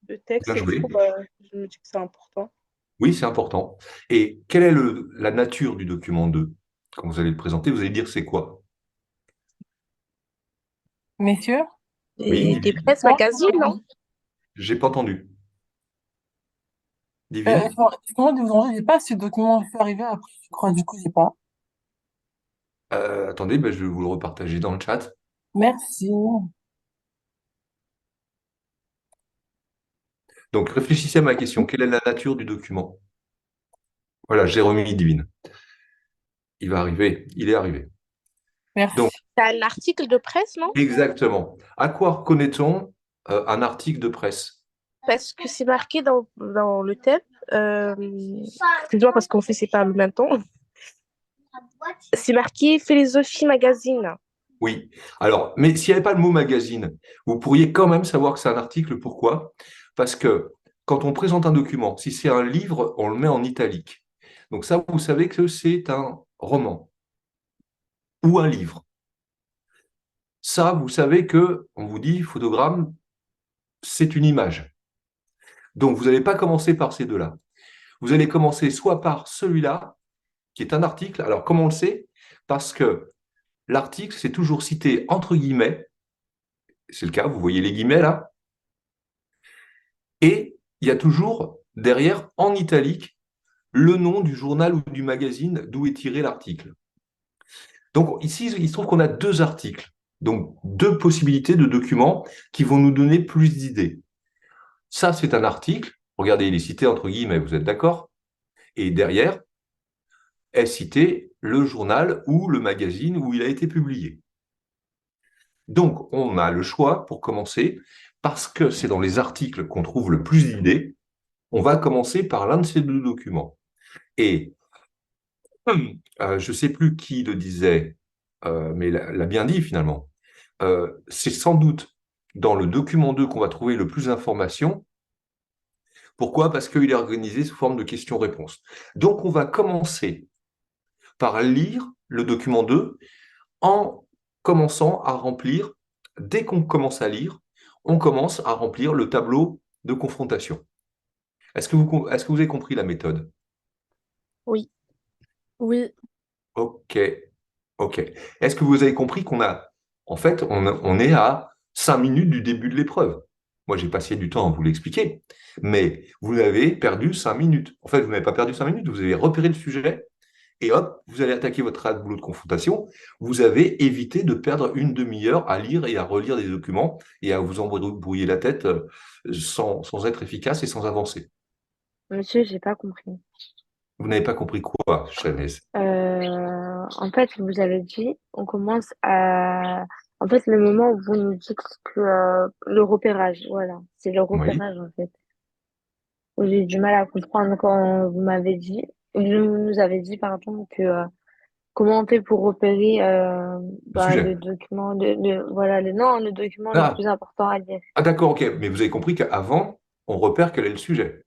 [SPEAKER 4] Le texte,
[SPEAKER 1] bien
[SPEAKER 4] et du
[SPEAKER 1] joué.
[SPEAKER 4] coup, bah, je me dis que c'est important.
[SPEAKER 1] Oui, c'est important. Et quelle est la nature du document 2? Quand vous allez le présenter, vous allez dire c'est quoi?
[SPEAKER 7] Messieurs,
[SPEAKER 1] Oui,
[SPEAKER 7] et des
[SPEAKER 1] divine.
[SPEAKER 7] presse magazines, non?
[SPEAKER 1] J'ai pas entendu. Divine?
[SPEAKER 7] Excuse-moi de vous enlever, j'ai pas ce document, je suis arrivé après, je crois, du coup, j'ai pas.
[SPEAKER 1] Attendez, ben, je vais vous le repartager dans le chat.
[SPEAKER 7] Merci.
[SPEAKER 1] Donc, réfléchissez à ma question. Quelle est la nature du document? Voilà, j'ai remis Divine. Il va arriver. Il est arrivé. Donc,
[SPEAKER 7] Merci. C'est un article de presse, non?
[SPEAKER 1] exactement. À quoi reconnaît-on un article de presse?
[SPEAKER 7] Parce que c'est marqué dans le thème. Euh, Excuse-moi parce qu'on fait c'est pas en même temps. C'est marqué Philosophie Magazine.
[SPEAKER 1] Oui. Alors, mais s'il n'y avait pas le mot magazine, vous pourriez quand même savoir que c'est un article. Pourquoi? Parce que quand on présente un document, si c'est un livre, on le met en italique. Donc ça, vous savez que c'est un roman ou un livre. Ça, vous savez que on vous dit photogramme, c'est une image. Donc vous n'allez pas commencer par ces deux-là. Vous allez commencer soit par celui-là, qui est un article. Alors comment on le sait? Parce que l'article, c'est toujours cité entre guillemets. C'est le cas, vous voyez les guillemets là. Et il y a toujours derrière, en italique, le nom du journal ou du magazine d'où est tiré l'article. Donc ici, il se trouve qu'on a deux articles, donc deux possibilités de documents qui vont nous donner plus d'idées. Ça, c'est un article. Regardez, il est cité entre guillemets, vous êtes d'accord? Et derrière est cité le journal ou le magazine où il a été publié. Donc, on a le choix pour commencer, parce que c'est dans les articles qu'on trouve le plus d'idées, on va commencer par l'un de ces deux documents. Et je ne sais plus qui le disait, mais l'a bien dit finalement. C'est sans doute dans le document 2 qu'on va trouver le plus d'informations. Pourquoi? Parce qu'il est organisé sous forme de questions-réponses. Donc, on va commencer par lire le document 2 en commençant à remplir, dès qu'on commence à lire, on commence à remplir le tableau de confrontation. Est-ce que vous avez compris la méthode?
[SPEAKER 7] Oui. Oui.
[SPEAKER 1] Ok, ok. Est-ce que vous avez compris en fait, on est à 5 minutes du début de l'épreuve. Moi, j'ai passé du temps à vous l'expliquer, mais vous avez perdu 5 minutes. En fait, vous n'avez pas perdu 5 minutes, vous avez repéré le sujet, et hop, vous allez attaquer votre tableau de confrontation. Vous avez évité de perdre une demi-heure à lire et à relire des documents et à vous embrouiller la tête sans être efficace et sans avancer.
[SPEAKER 3] Monsieur, j'ai pas compris.
[SPEAKER 1] Vous n'avez pas compris quoi, Chanez?
[SPEAKER 3] En fait, vous avez dit, on commence à... En fait, le moment où vous nous dites que le repérage, voilà, c'est le
[SPEAKER 1] Oui.
[SPEAKER 3] repérage, en fait. Où j'ai eu du mal à comprendre quand vous m'avez dit, vous nous avez dit, pardon, que comment on fait pour repérer
[SPEAKER 1] Le
[SPEAKER 3] bah, le
[SPEAKER 1] sujet.
[SPEAKER 3] document, voilà, non, le document le
[SPEAKER 1] Ah,
[SPEAKER 3] plus important à lire.
[SPEAKER 1] ah d'accord, ok. Mais vous avez compris qu'avant, on repère quel est le sujet.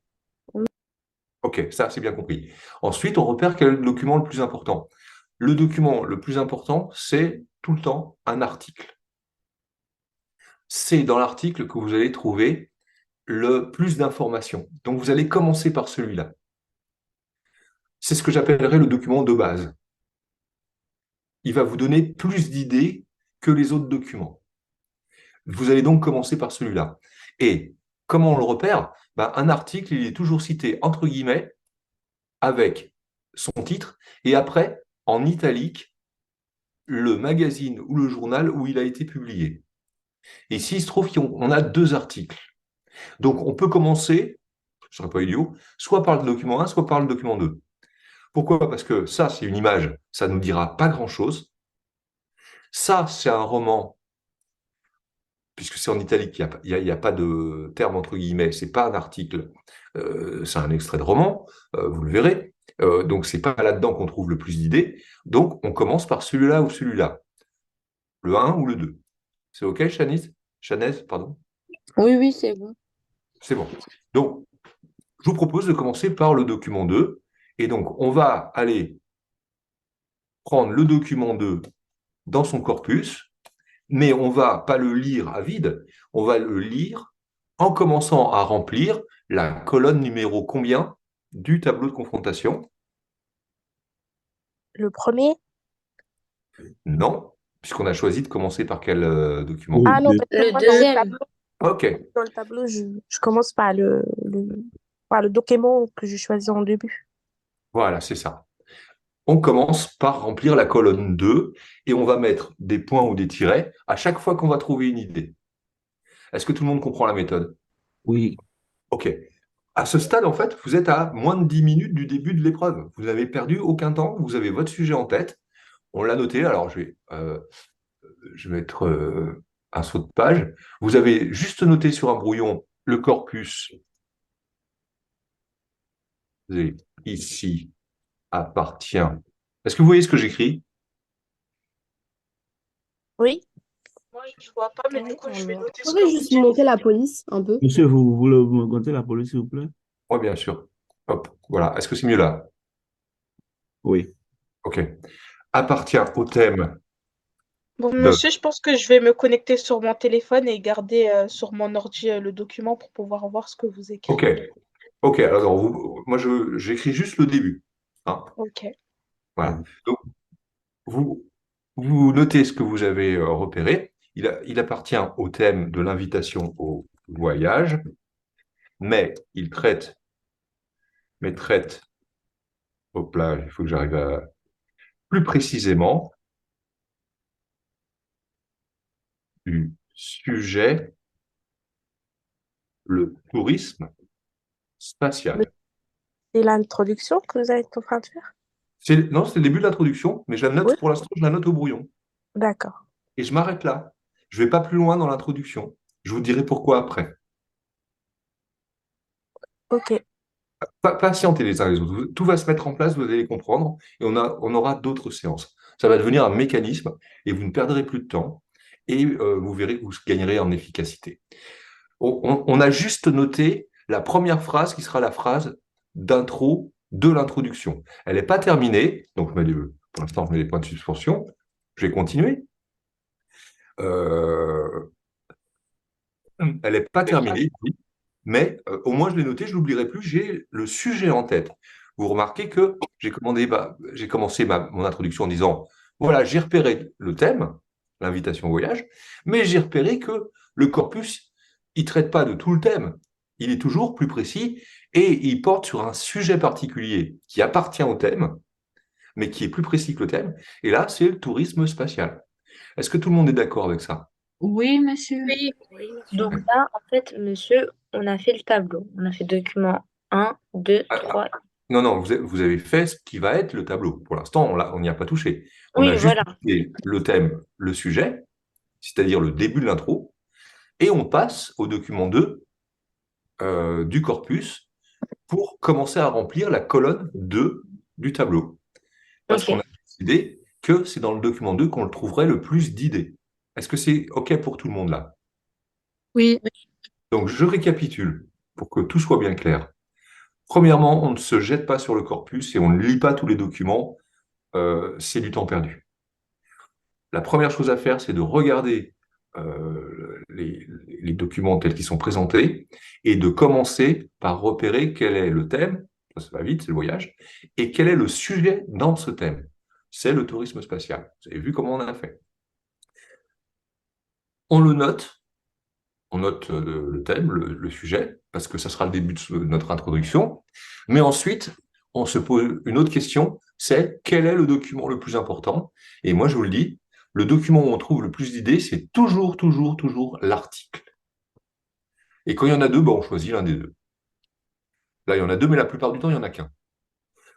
[SPEAKER 1] Ok, ça, c'est bien compris. Ensuite, on repère quel est le document le plus important. Le document le plus important, c'est tout le temps un article. C'est dans l'article que vous allez trouver le plus d'informations. Donc, vous allez commencer par celui-là. C'est ce que j'appellerais le document de base. Il va vous donner plus d'idées que les autres documents. Vous allez donc commencer par celui-là. Et comment on le repère? Ben, un article, il est toujours cité entre guillemets avec son titre et après, en italique, le magazine ou le journal où il a été publié. Et ici, il se trouve qu'on a 2 articles. Donc, on peut commencer, ce ne serait pas idiot, soit par le document 1, soit par le document 2. Pourquoi? Parce que ça, c'est une image, ça ne nous dira pas grand-chose. Ça, c'est un roman, puisque c'est en italique, il y a pas de terme entre guillemets, c'est pas un article, c'est un extrait de roman, vous le verrez. Donc, c'est pas là-dedans qu'on trouve le plus d'idées. Donc, on commence par celui-là ou celui-là, le 1 ou le 2. C'est OK, Chanice? Chanez, pardon?
[SPEAKER 2] Oui, oui, c'est bon.
[SPEAKER 1] C'est bon. Donc, je vous propose de commencer par le document 2. Et donc, on va aller prendre le document 2 dans son corpus, mais on ne va pas le lire à vide, on va le lire en commençant à remplir la colonne numéro combien du tableau de confrontation?
[SPEAKER 7] Le premier?
[SPEAKER 1] Non, puisqu'on a choisi de commencer par quel document?
[SPEAKER 7] Ah non, parce que
[SPEAKER 2] Le
[SPEAKER 7] moi,
[SPEAKER 2] deuxième.
[SPEAKER 1] OK,
[SPEAKER 7] dans le tableau, je commence par par le document que je choisis en début.
[SPEAKER 1] voilà, c'est ça. On commence par remplir la colonne 2 et on va mettre des points ou des tirets à chaque fois qu'on va trouver une idée. Est-ce que tout le monde comprend la méthode?
[SPEAKER 8] Oui.
[SPEAKER 1] OK. À ce stade, en fait, vous êtes à moins de 10 minutes du début de l'épreuve. Vous n'avez perdu aucun temps, vous avez votre sujet en tête. On l'a noté, alors je vais mettre un saut de page. Vous avez juste noté sur un brouillon le corpus et ici appartient. Est-ce que vous voyez ce que j'écris?
[SPEAKER 7] Oui.
[SPEAKER 4] Moi, je vois pas, mais du coup, je vais noter ce que
[SPEAKER 6] Pourrais
[SPEAKER 4] vous
[SPEAKER 6] juste
[SPEAKER 4] dites.
[SPEAKER 6] monter la police un peu?
[SPEAKER 8] Monsieur, vous voulez me compter la police, s'il vous plaît?
[SPEAKER 1] Oui, bien sûr. Hop, voilà. Est-ce que c'est mieux là?
[SPEAKER 8] Oui.
[SPEAKER 1] OK. Appartient au thème
[SPEAKER 4] Bon,
[SPEAKER 1] de.
[SPEAKER 4] monsieur, je pense que je vais me connecter sur mon téléphone et garder sur mon ordi le document pour pouvoir voir ce que vous
[SPEAKER 1] OK.
[SPEAKER 4] écrivez.
[SPEAKER 1] OK. Alors, moi, j'écris juste le début. Hein.
[SPEAKER 4] Ok.
[SPEAKER 1] Voilà. Donc, vous, vous notez ce que vous avez repéré. Il appartient au thème de l'invitation au voyage, mais traite, hop là, il faut que j'arrive à plus précisément du sujet, le tourisme
[SPEAKER 7] Mais
[SPEAKER 1] spatial.
[SPEAKER 7] c'est l'introduction que vous êtes en train de faire?
[SPEAKER 1] Non, c'est le début de l'introduction, mais je la
[SPEAKER 7] Oui.
[SPEAKER 1] note, pour l'instant, je la note au brouillon.
[SPEAKER 7] D'accord.
[SPEAKER 1] Et je m'arrête là. Je ne vais pas plus loin dans l'introduction. Je vous dirai pourquoi après.
[SPEAKER 7] Ok.
[SPEAKER 1] Patientez les uns les autres. Tout va se mettre en place, vous allez comprendre, et on aura d'autres séances. Ça va devenir un mécanisme, et vous ne perdrez plus de temps, et vous verrez que vous gagnerez en efficacité. On a juste noté la première phrase qui sera la phrase d'intro de l'introduction. Elle n'est pas terminée, donc pour l'instant, je mets des points de suspension. Je vais continuer. Euh, Elle n'est pas terminée, oui, mais au moins je l'ai noté, je ne l'oublierai plus, j'ai le sujet en tête. Vous remarquez que j'ai commencé mon introduction en disant, voilà, j'ai repéré le thème, l'invitation au voyage, mais j'ai repéré que le corpus, il ne traite pas de tout le thème, il est toujours plus précis et il porte sur un sujet particulier qui appartient au thème, mais qui est plus précis que le thème, et là, c'est le tourisme spatial. Est-ce que tout le monde est d'accord avec ça?
[SPEAKER 2] Oui, monsieur.
[SPEAKER 3] Oui. Donc là, en fait, monsieur, on a fait le tableau. On a fait document 1, 2,
[SPEAKER 1] Ah,
[SPEAKER 3] 3.
[SPEAKER 1] non, non, vous avez fait ce qui va être le tableau. Pour l'instant, on n'y a pas touché. On a
[SPEAKER 3] Oui,
[SPEAKER 1] juste
[SPEAKER 3] voilà.
[SPEAKER 1] fait le thème, le sujet, c'est-à-dire le début de l'intro, et on passe au document 2 du corpus pour commencer à remplir la colonne 2 du tableau. Parce qu'on
[SPEAKER 3] Ok.
[SPEAKER 1] a décidé que c'est dans le document 2 qu'on le trouverait le plus d'idées. Est-ce que c'est OK pour tout le monde là?
[SPEAKER 2] Oui.
[SPEAKER 1] Donc, je récapitule pour que tout soit bien clair. Premièrement, on ne se jette pas sur le corpus et on ne lit pas tous les documents. C'est du temps perdu. La première chose à faire, c'est de regarder les documents tels qu'ils sont présentés et de commencer par repérer quel est le thème, ça va vite, c'est le voyage, et quel est le sujet dans ce thème. C'est le tourisme spatial. Vous avez vu comment on a fait. On le note on note le thème, le sujet, parce que ça sera le début de notre introduction. Mais ensuite, on se pose une autre question, c'est quel est le document le plus important? Et moi, je vous le dis, le document où on trouve le plus d'idées, c'est toujours, toujours, toujours l'article. Et quand il y en a deux, ben, on choisit l'un des deux. Là, il y en a deux, mais la plupart du temps, il n'y en a qu'un.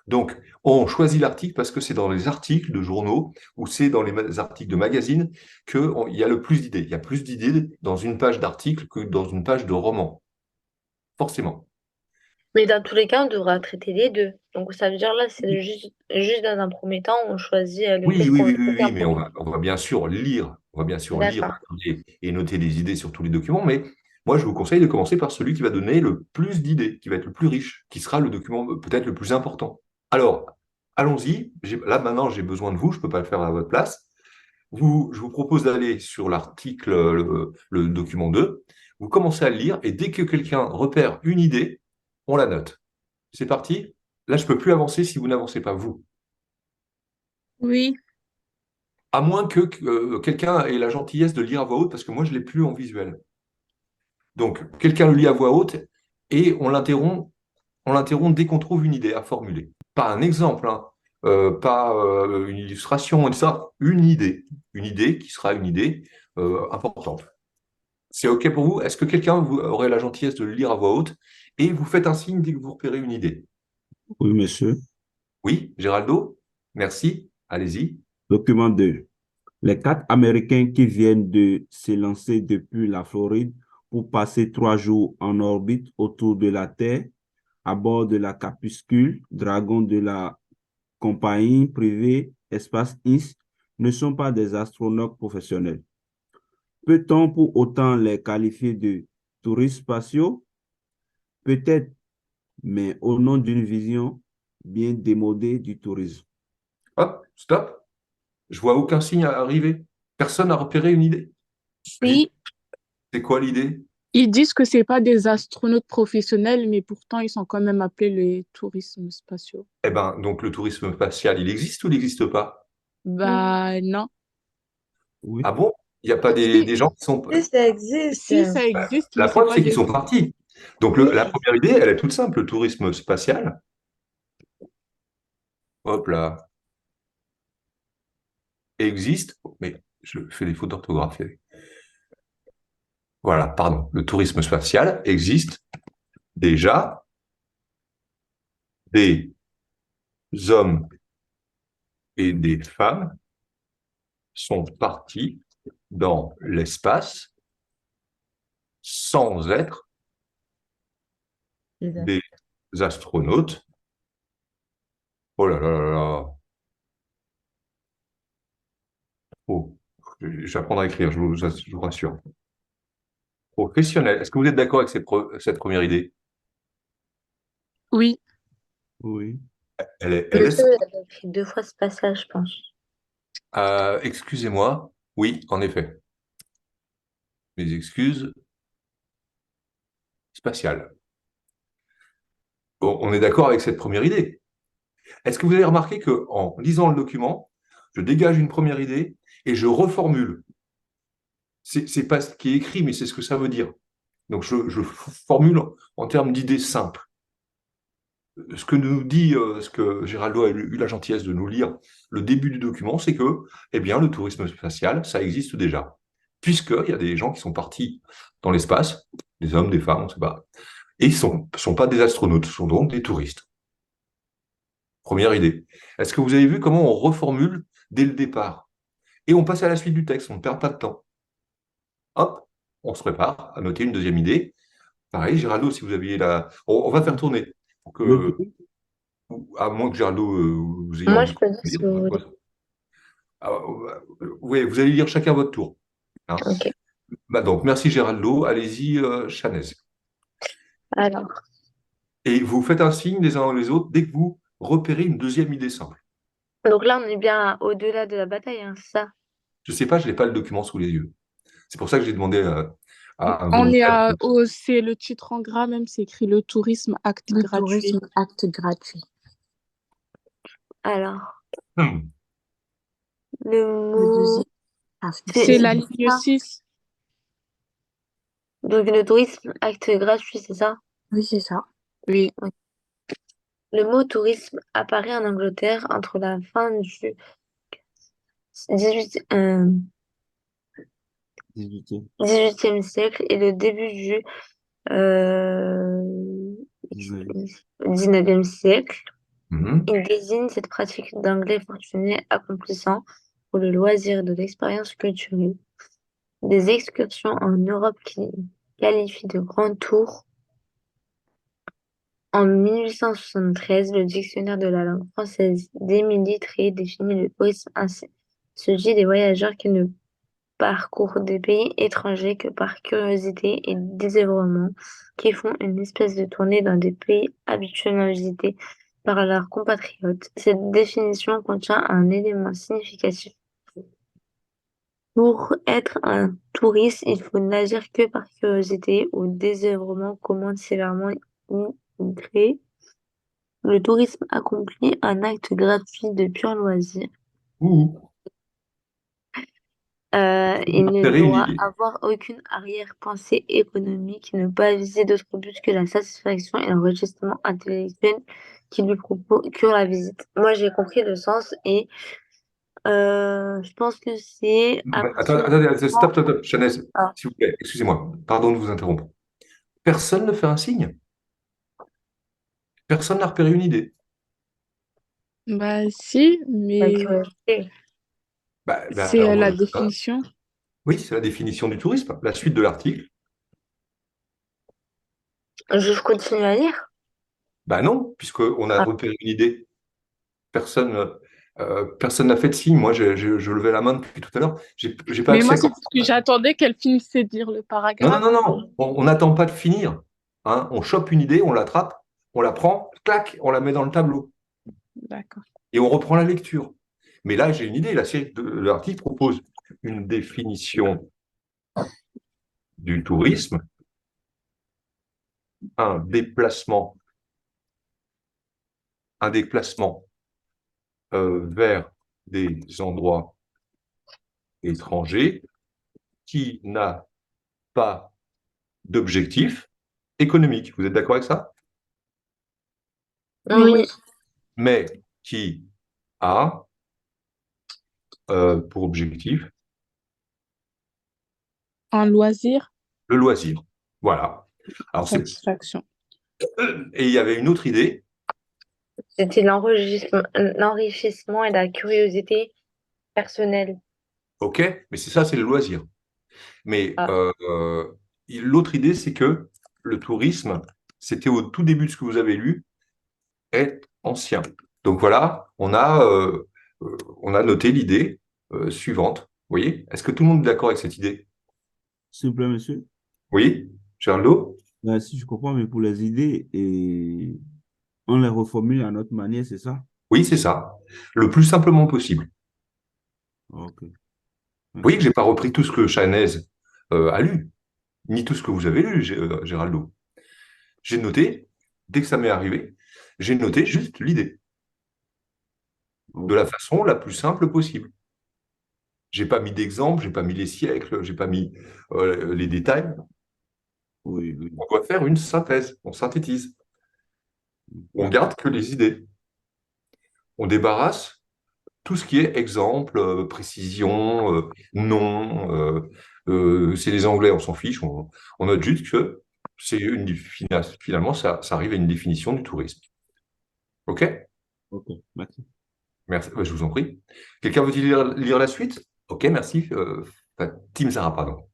[SPEAKER 1] Donc, on choisit l'article parce que c'est dans les articles de journaux ou c'est dans les articles de magazines qu'il y a le plus d'idées. Il y a plus d'idées dans une page d'article que dans une page de roman. Forcément.
[SPEAKER 3] Mais dans tous les cas, on devra traiter les deux. Donc ça veut dire là, c'est juste dans un premier temps, on choisit
[SPEAKER 1] Oui,
[SPEAKER 3] lequel
[SPEAKER 1] oui,
[SPEAKER 3] qu'on veut
[SPEAKER 1] oui, oui,
[SPEAKER 3] traiter
[SPEAKER 1] oui,
[SPEAKER 3] en
[SPEAKER 1] mais
[SPEAKER 3] premier.
[SPEAKER 1] on va bien sûr lire, on va bien sûr lire
[SPEAKER 3] D'accord.
[SPEAKER 1] et noter les idées sur tous les documents, mais moi, je vous conseille de commencer par celui qui va donner le plus d'idées, qui va être le plus riche, qui sera le document peut-être le plus important. Alors, allons-y. Là, maintenant, j'ai besoin de vous, je ne peux pas le faire à votre place. Je vous propose d'aller sur l'article, le document 2. Vous commencez à le lire et dès que quelqu'un repère une idée, on la note. C'est parti. Là, je ne peux plus avancer si vous n'avancez pas, vous.
[SPEAKER 2] Oui,
[SPEAKER 1] À moins que quelqu'un ait la gentillesse de lire à voix haute, parce que moi, je ne l'ai plus en visuel. Donc, quelqu'un le lit à voix haute et on l'interrompt dès qu'on trouve une idée à formuler. Pas un exemple, hein, pas une illustration, une idée qui sera une idée importante. C'est OK pour vous? Est-ce que quelqu'un aurait la gentillesse de le lire à voix haute et vous faites un signe dès que vous repérez une idée?
[SPEAKER 8] Oui, monsieur.
[SPEAKER 1] Oui, Géraldo? Merci. Allez-y.
[SPEAKER 8] Document 2. Les 4 Américains qui viennent de s'élancer depuis la Floride pour passer 3 jours en orbite autour de la Terre à bord de la Capsule Dragon de la compagnie privée Espace Inc. ne sont pas des astronautes professionnels. Peut-on pour autant les qualifier de touristes spatiaux? Peut-être, mais au nom d'une vision bien démodée du tourisme.
[SPEAKER 1] Hop, stop. Je vois aucun signe arriver. Personne n'a repéré une idée.
[SPEAKER 4] Oui,
[SPEAKER 1] C'est quoi l'idée?
[SPEAKER 4] ils disent que c'est pas des astronautes professionnels, mais pourtant ils sont quand même appelés les tourismes spatiaux.
[SPEAKER 1] Eh ben, donc le tourisme spatial, il existe ou il n'existe pas?
[SPEAKER 4] Bah non.
[SPEAKER 8] Oui.
[SPEAKER 1] Ah bon? Il n'y a pas
[SPEAKER 5] Si,
[SPEAKER 1] des gens qui sont...
[SPEAKER 5] si, ça existe.
[SPEAKER 4] Si, ça existe,
[SPEAKER 1] La
[SPEAKER 4] mais c'est
[SPEAKER 1] preuve,
[SPEAKER 4] pas
[SPEAKER 1] c'est qu'ils
[SPEAKER 4] des...
[SPEAKER 1] sont partis. Donc
[SPEAKER 5] Oui.
[SPEAKER 1] la première idée, elle est toute simple. Le tourisme spatial, hop là, existe, mais je fais des fautes d'orthographe. Voilà, pardon. Le tourisme spatial existe déjà. Des hommes et des femmes sont partis dans l'espace sans être des astronautes. Oh là là là là. Oh, j'apprends à écrire, je vous rassure. Professionnel. Est-ce que vous êtes d'accord avec cette première idée?
[SPEAKER 4] Oui,
[SPEAKER 8] Oui.
[SPEAKER 1] Elle est...
[SPEAKER 3] Monsieur, il avait écrit 2 fois spatial, je pense.
[SPEAKER 1] Excusez-moi. Oui, en effet. Mes excuses spatiales. Bon, on est d'accord avec cette première idée. Est-ce que vous avez remarqué qu'en lisant le document, je dégage une première idée et je reformule? C'est pas ce qui est écrit, mais c'est ce que ça veut dire. Donc je formule en termes d'idées simples. Ce que nous dit, ce que Géraldo a eu la gentillesse de nous lire, le début du document, c'est que, eh bien, le tourisme spatial, ça existe déjà. Puisqu'il y a des gens qui sont partis dans l'espace, des hommes, des femmes, on ne sait pas, et ils sont pas des astronautes, ce sont donc des touristes. Première idée. Est-ce que vous avez vu comment on reformule dès le départ? Et on passe à la suite du texte, on ne perd pas de temps. Hop, on se prépare à noter une deuxième idée. Pareil, Géraldo, si vous aviez la... On va faire tourner. Pour
[SPEAKER 8] Le
[SPEAKER 1] que, à moins que Géraldo, vous ayez
[SPEAKER 3] Moi,
[SPEAKER 1] envie
[SPEAKER 3] je
[SPEAKER 1] de
[SPEAKER 3] peux dire
[SPEAKER 1] lire.
[SPEAKER 3] si vous voulez.
[SPEAKER 1] Oui, vous allez lire chacun votre tour. Hein.
[SPEAKER 3] Ok.
[SPEAKER 1] Bah donc, merci Géraldo. Allez-y, Chanez.
[SPEAKER 3] Alors,
[SPEAKER 1] Et vous faites un signe les uns les autres dès que vous repérez une deuxième idée simple.
[SPEAKER 3] donc là, on est bien au-delà de la bataille, hein, c'est ça?
[SPEAKER 1] Je ne sais pas, je n'ai pas le document sous les yeux. C'est pour ça que j'ai demandé à un
[SPEAKER 4] on est
[SPEAKER 1] volontaire.
[SPEAKER 4] c'est le titre en gras même, c'est écrit le tourisme acte
[SPEAKER 5] Le
[SPEAKER 4] gratuit.
[SPEAKER 5] tourisme acte gratuit.
[SPEAKER 3] Alors,
[SPEAKER 1] Hmm.
[SPEAKER 3] le
[SPEAKER 5] Le
[SPEAKER 3] mot...
[SPEAKER 5] deuxième. Ah,
[SPEAKER 4] C'est
[SPEAKER 3] C'est
[SPEAKER 4] la ligne
[SPEAKER 3] ça.
[SPEAKER 4] 6.
[SPEAKER 3] Donc, le tourisme, acte gratuit, c'est ça?
[SPEAKER 7] Oui, c'est ça. Oui.
[SPEAKER 3] Le mot tourisme apparaît en Angleterre entre la fin du 18,
[SPEAKER 8] 18e,
[SPEAKER 3] 18e siècle et le début du euh,
[SPEAKER 8] 19e.
[SPEAKER 3] 19e siècle.
[SPEAKER 1] Mhm.
[SPEAKER 3] Il désigne cette pratique d'anglais fortuné accomplissant pour le loisir de l'expérience culturelle des excursions en Europe qui qualifient de grand tour. En 1873, le dictionnaire de la langue française d'Émilie Tré définit le tourisme ainsi. Il s'agit des voyageurs qui ne parcourent des pays étrangers que par curiosité et désœuvrement, qui font une espèce de tournée dans des pays habituellement visités par leurs compatriotes. Cette définition contient un élément significatif. Pour être un touriste, il faut n'agir que par curiosité ou désœuvrement, commande sévèrement Tré. Le tourisme accomplit un acte gratuit de pur loisir.
[SPEAKER 1] Ouh.
[SPEAKER 3] Il ne
[SPEAKER 1] Repérer une
[SPEAKER 3] doit
[SPEAKER 1] idée.
[SPEAKER 3] avoir aucune arrière-pensée économique, ne pas viser d'autre but que la satisfaction et l'enrichissement intellectuel qui lui procure la visite. Moi, j'ai compris le sens et je pense que c'est
[SPEAKER 1] Non,
[SPEAKER 3] à
[SPEAKER 1] mais
[SPEAKER 3] partir du
[SPEAKER 1] attendez, stop,
[SPEAKER 3] moment...
[SPEAKER 1] stop, stop, Chanez,
[SPEAKER 3] Ah.
[SPEAKER 1] s'il vous plaît, excusez-moi, pardon de vous interrompre. Personne ne fait un signe. Personne n'a repéré une idée.
[SPEAKER 7] Bah si,
[SPEAKER 3] La
[SPEAKER 7] mais
[SPEAKER 3] curiosité.
[SPEAKER 7] c'est
[SPEAKER 1] Alors,
[SPEAKER 7] la définition.
[SPEAKER 1] oui, c'est la définition du tourisme. La suite de l'article.
[SPEAKER 3] Je continue à lire.
[SPEAKER 1] Non, puisqu'on a
[SPEAKER 3] Ah.
[SPEAKER 1] repéré une idée. Personne n'a fait de signe. Moi, je levais la main depuis tout à l'heure. J'ai pas
[SPEAKER 7] Mais moi,
[SPEAKER 1] accès.
[SPEAKER 7] c'est parce que j'attendais qu'elle finisse de dire le
[SPEAKER 1] Non, non,
[SPEAKER 7] paragraphe.
[SPEAKER 1] non, non. On n'attend pas de finir. Hein. On chope une idée, on l'attrape, on la prend, clac, on la met dans le tableau
[SPEAKER 7] D'accord.
[SPEAKER 1] et on reprend la lecture. Mais là, j'ai une idée. La série de l'article propose une définition du tourisme, un déplacement, un déplacement vers des endroits étrangers qui n'a pas d'objectif économique. Vous êtes d'accord avec ça?
[SPEAKER 3] Oui.
[SPEAKER 1] Mais qui a pour objectif
[SPEAKER 7] Un loisir,
[SPEAKER 1] le loisir. Voilà. Alors
[SPEAKER 7] satisfaction.
[SPEAKER 1] et il y avait une autre idée.
[SPEAKER 3] C'était l'enrichissement et la curiosité personnelle.
[SPEAKER 1] OK, mais c'est ça, c'est le loisir. Mais
[SPEAKER 3] Ah.
[SPEAKER 1] l'autre idée, c'est que le tourisme, c'était au tout début de ce que vous avez lu, est ancien. Donc voilà, on a noté l'idée suivante. Vous voyez? Est-ce que tout le monde est d'accord avec cette idée?
[SPEAKER 8] S'il vous plaît, monsieur.
[SPEAKER 1] Oui, Geraldo?
[SPEAKER 8] Si je comprends, mais pour les idées, et on les reformule à notre manière, c'est ça?
[SPEAKER 1] Oui, c'est ça. Le plus simplement possible.
[SPEAKER 8] Ok,
[SPEAKER 1] Vous voyez
[SPEAKER 8] merci.
[SPEAKER 1] que j'ai pas repris tout ce que Chanez a lu, ni tout ce que vous avez lu, Géraldo. J'ai noté, dès que ça m'est arrivé, j'ai noté juste l'idée, de
[SPEAKER 8] Ok.
[SPEAKER 1] la façon la plus simple possible. J'ai pas mis d'exemple, j'ai pas mis les siècles, j'ai pas mis les détails.
[SPEAKER 8] Oui, oui.
[SPEAKER 1] On doit faire une synthèse, on synthétise. On
[SPEAKER 8] D'accord.
[SPEAKER 1] garde que les idées. On débarrasse tout ce qui est exemple, précision, nom. C'est les Anglais, on s'en fiche. On note juste que finalement, ça arrive à une définition du tourisme. OK?
[SPEAKER 8] Ok, merci.
[SPEAKER 1] Merci. Je vous en prie. Quelqu'un veut lire la suite? OK, merci. Fatim Zahra, pardon.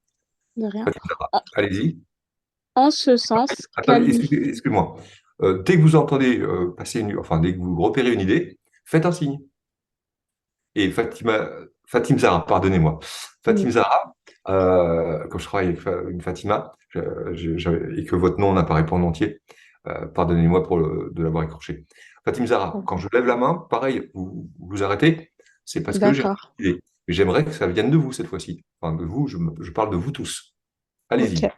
[SPEAKER 7] De rien.
[SPEAKER 1] Fatim Zahra.
[SPEAKER 7] En,
[SPEAKER 1] Allez-y.
[SPEAKER 7] en ce sens,
[SPEAKER 1] Attendez, excusez-moi. Dès que vous entendez dès que vous repérez une idée, faites un signe. Et Fatim Zahra, pardonnez-moi. Fatim
[SPEAKER 7] Oui.
[SPEAKER 1] Zahra, quand je travaille avec une Fatima et que votre nom n'apparaît pas en entier, pardonnez-moi de l'avoir écorché. Fatim Zahra, quand je lève la main, pareil, vous arrêtez, c'est parce que j'ai
[SPEAKER 7] D'accord.
[SPEAKER 1] une idée. Mais j'aimerais que ça vienne de vous cette fois-ci. Enfin, de vous, je parle de vous tous.
[SPEAKER 7] Ok.
[SPEAKER 1] Allez-y.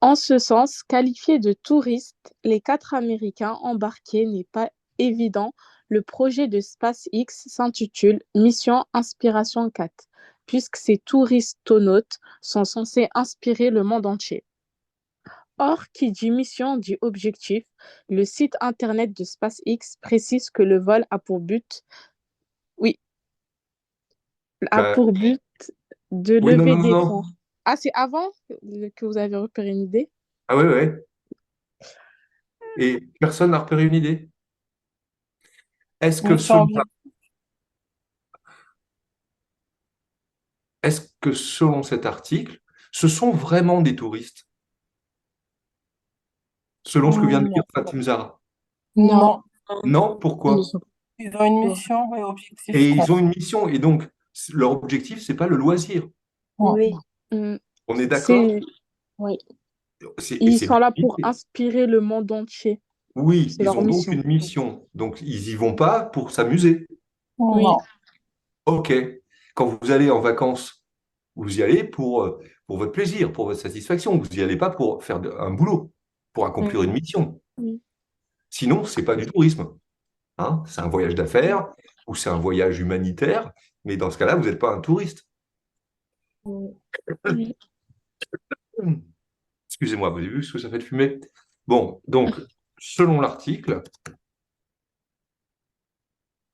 [SPEAKER 7] En ce sens, qualifiés de touristes, les 4 Américains embarqués n'est pas évident. Le projet de SpaceX s'intitule Mission Inspiration 4. puisque ces touristonautes sont censés inspirer le monde entier. Or, qui dit mission dit objectif. Le site internet de SpaceX précise que le vol a pour but, oui, a
[SPEAKER 1] Bah,
[SPEAKER 7] pour but de
[SPEAKER 1] oui, non,
[SPEAKER 7] lever
[SPEAKER 1] non, non,
[SPEAKER 7] des
[SPEAKER 1] non.
[SPEAKER 7] fonds. Ah, c'est avant que vous avez repéré une idée?
[SPEAKER 1] Ah ouais, ouais. Et personne n'a repéré une idée. Est-ce que
[SPEAKER 9] Mission
[SPEAKER 1] selon,
[SPEAKER 9] objectif.
[SPEAKER 1] est-ce que selon cet article, ce sont vraiment des touristes, selon ce que vient de dire
[SPEAKER 9] Non.
[SPEAKER 1] Fatim Zahra?
[SPEAKER 7] Non,
[SPEAKER 9] Non.
[SPEAKER 1] Non,
[SPEAKER 7] ils ne
[SPEAKER 1] pourquoi?
[SPEAKER 7] sont
[SPEAKER 9] Ils ont une
[SPEAKER 7] pas.
[SPEAKER 9] mission et objectif
[SPEAKER 1] Et ils ont
[SPEAKER 9] propre.
[SPEAKER 1] une mission, et donc leur objectif, c'est pas le loisir.
[SPEAKER 9] Ouais.
[SPEAKER 5] Oui.
[SPEAKER 7] Mm,
[SPEAKER 1] On est d'accord?
[SPEAKER 7] C'est, oui.
[SPEAKER 1] Et
[SPEAKER 7] Ils
[SPEAKER 1] c'est
[SPEAKER 7] sont
[SPEAKER 1] bien
[SPEAKER 7] là pour
[SPEAKER 1] limité.
[SPEAKER 7] inspirer le monde entier.
[SPEAKER 1] Oui,
[SPEAKER 7] C'est
[SPEAKER 1] ils
[SPEAKER 7] leur
[SPEAKER 1] ont donc
[SPEAKER 7] mission.
[SPEAKER 1] une mission. Donc, ils y vont pas pour s'amuser.
[SPEAKER 7] Oui,
[SPEAKER 9] Non.
[SPEAKER 1] OK. Quand vous allez en vacances, vous y allez pour votre plaisir, pour votre satisfaction. Vous n'y allez pas pour faire un boulot, pour accomplir une
[SPEAKER 7] mm,
[SPEAKER 1] mission.
[SPEAKER 7] oui,
[SPEAKER 1] Sinon, c'est pas du tourisme. Hein. C'est un voyage d'affaires ou c'est un voyage humanitaire. Mais dans ce cas-là, vous n'êtes pas un touriste.
[SPEAKER 7] oui.
[SPEAKER 1] Excusez-moi, vous avez vu ce que ça fait de fumer? Bon, donc, selon l'article,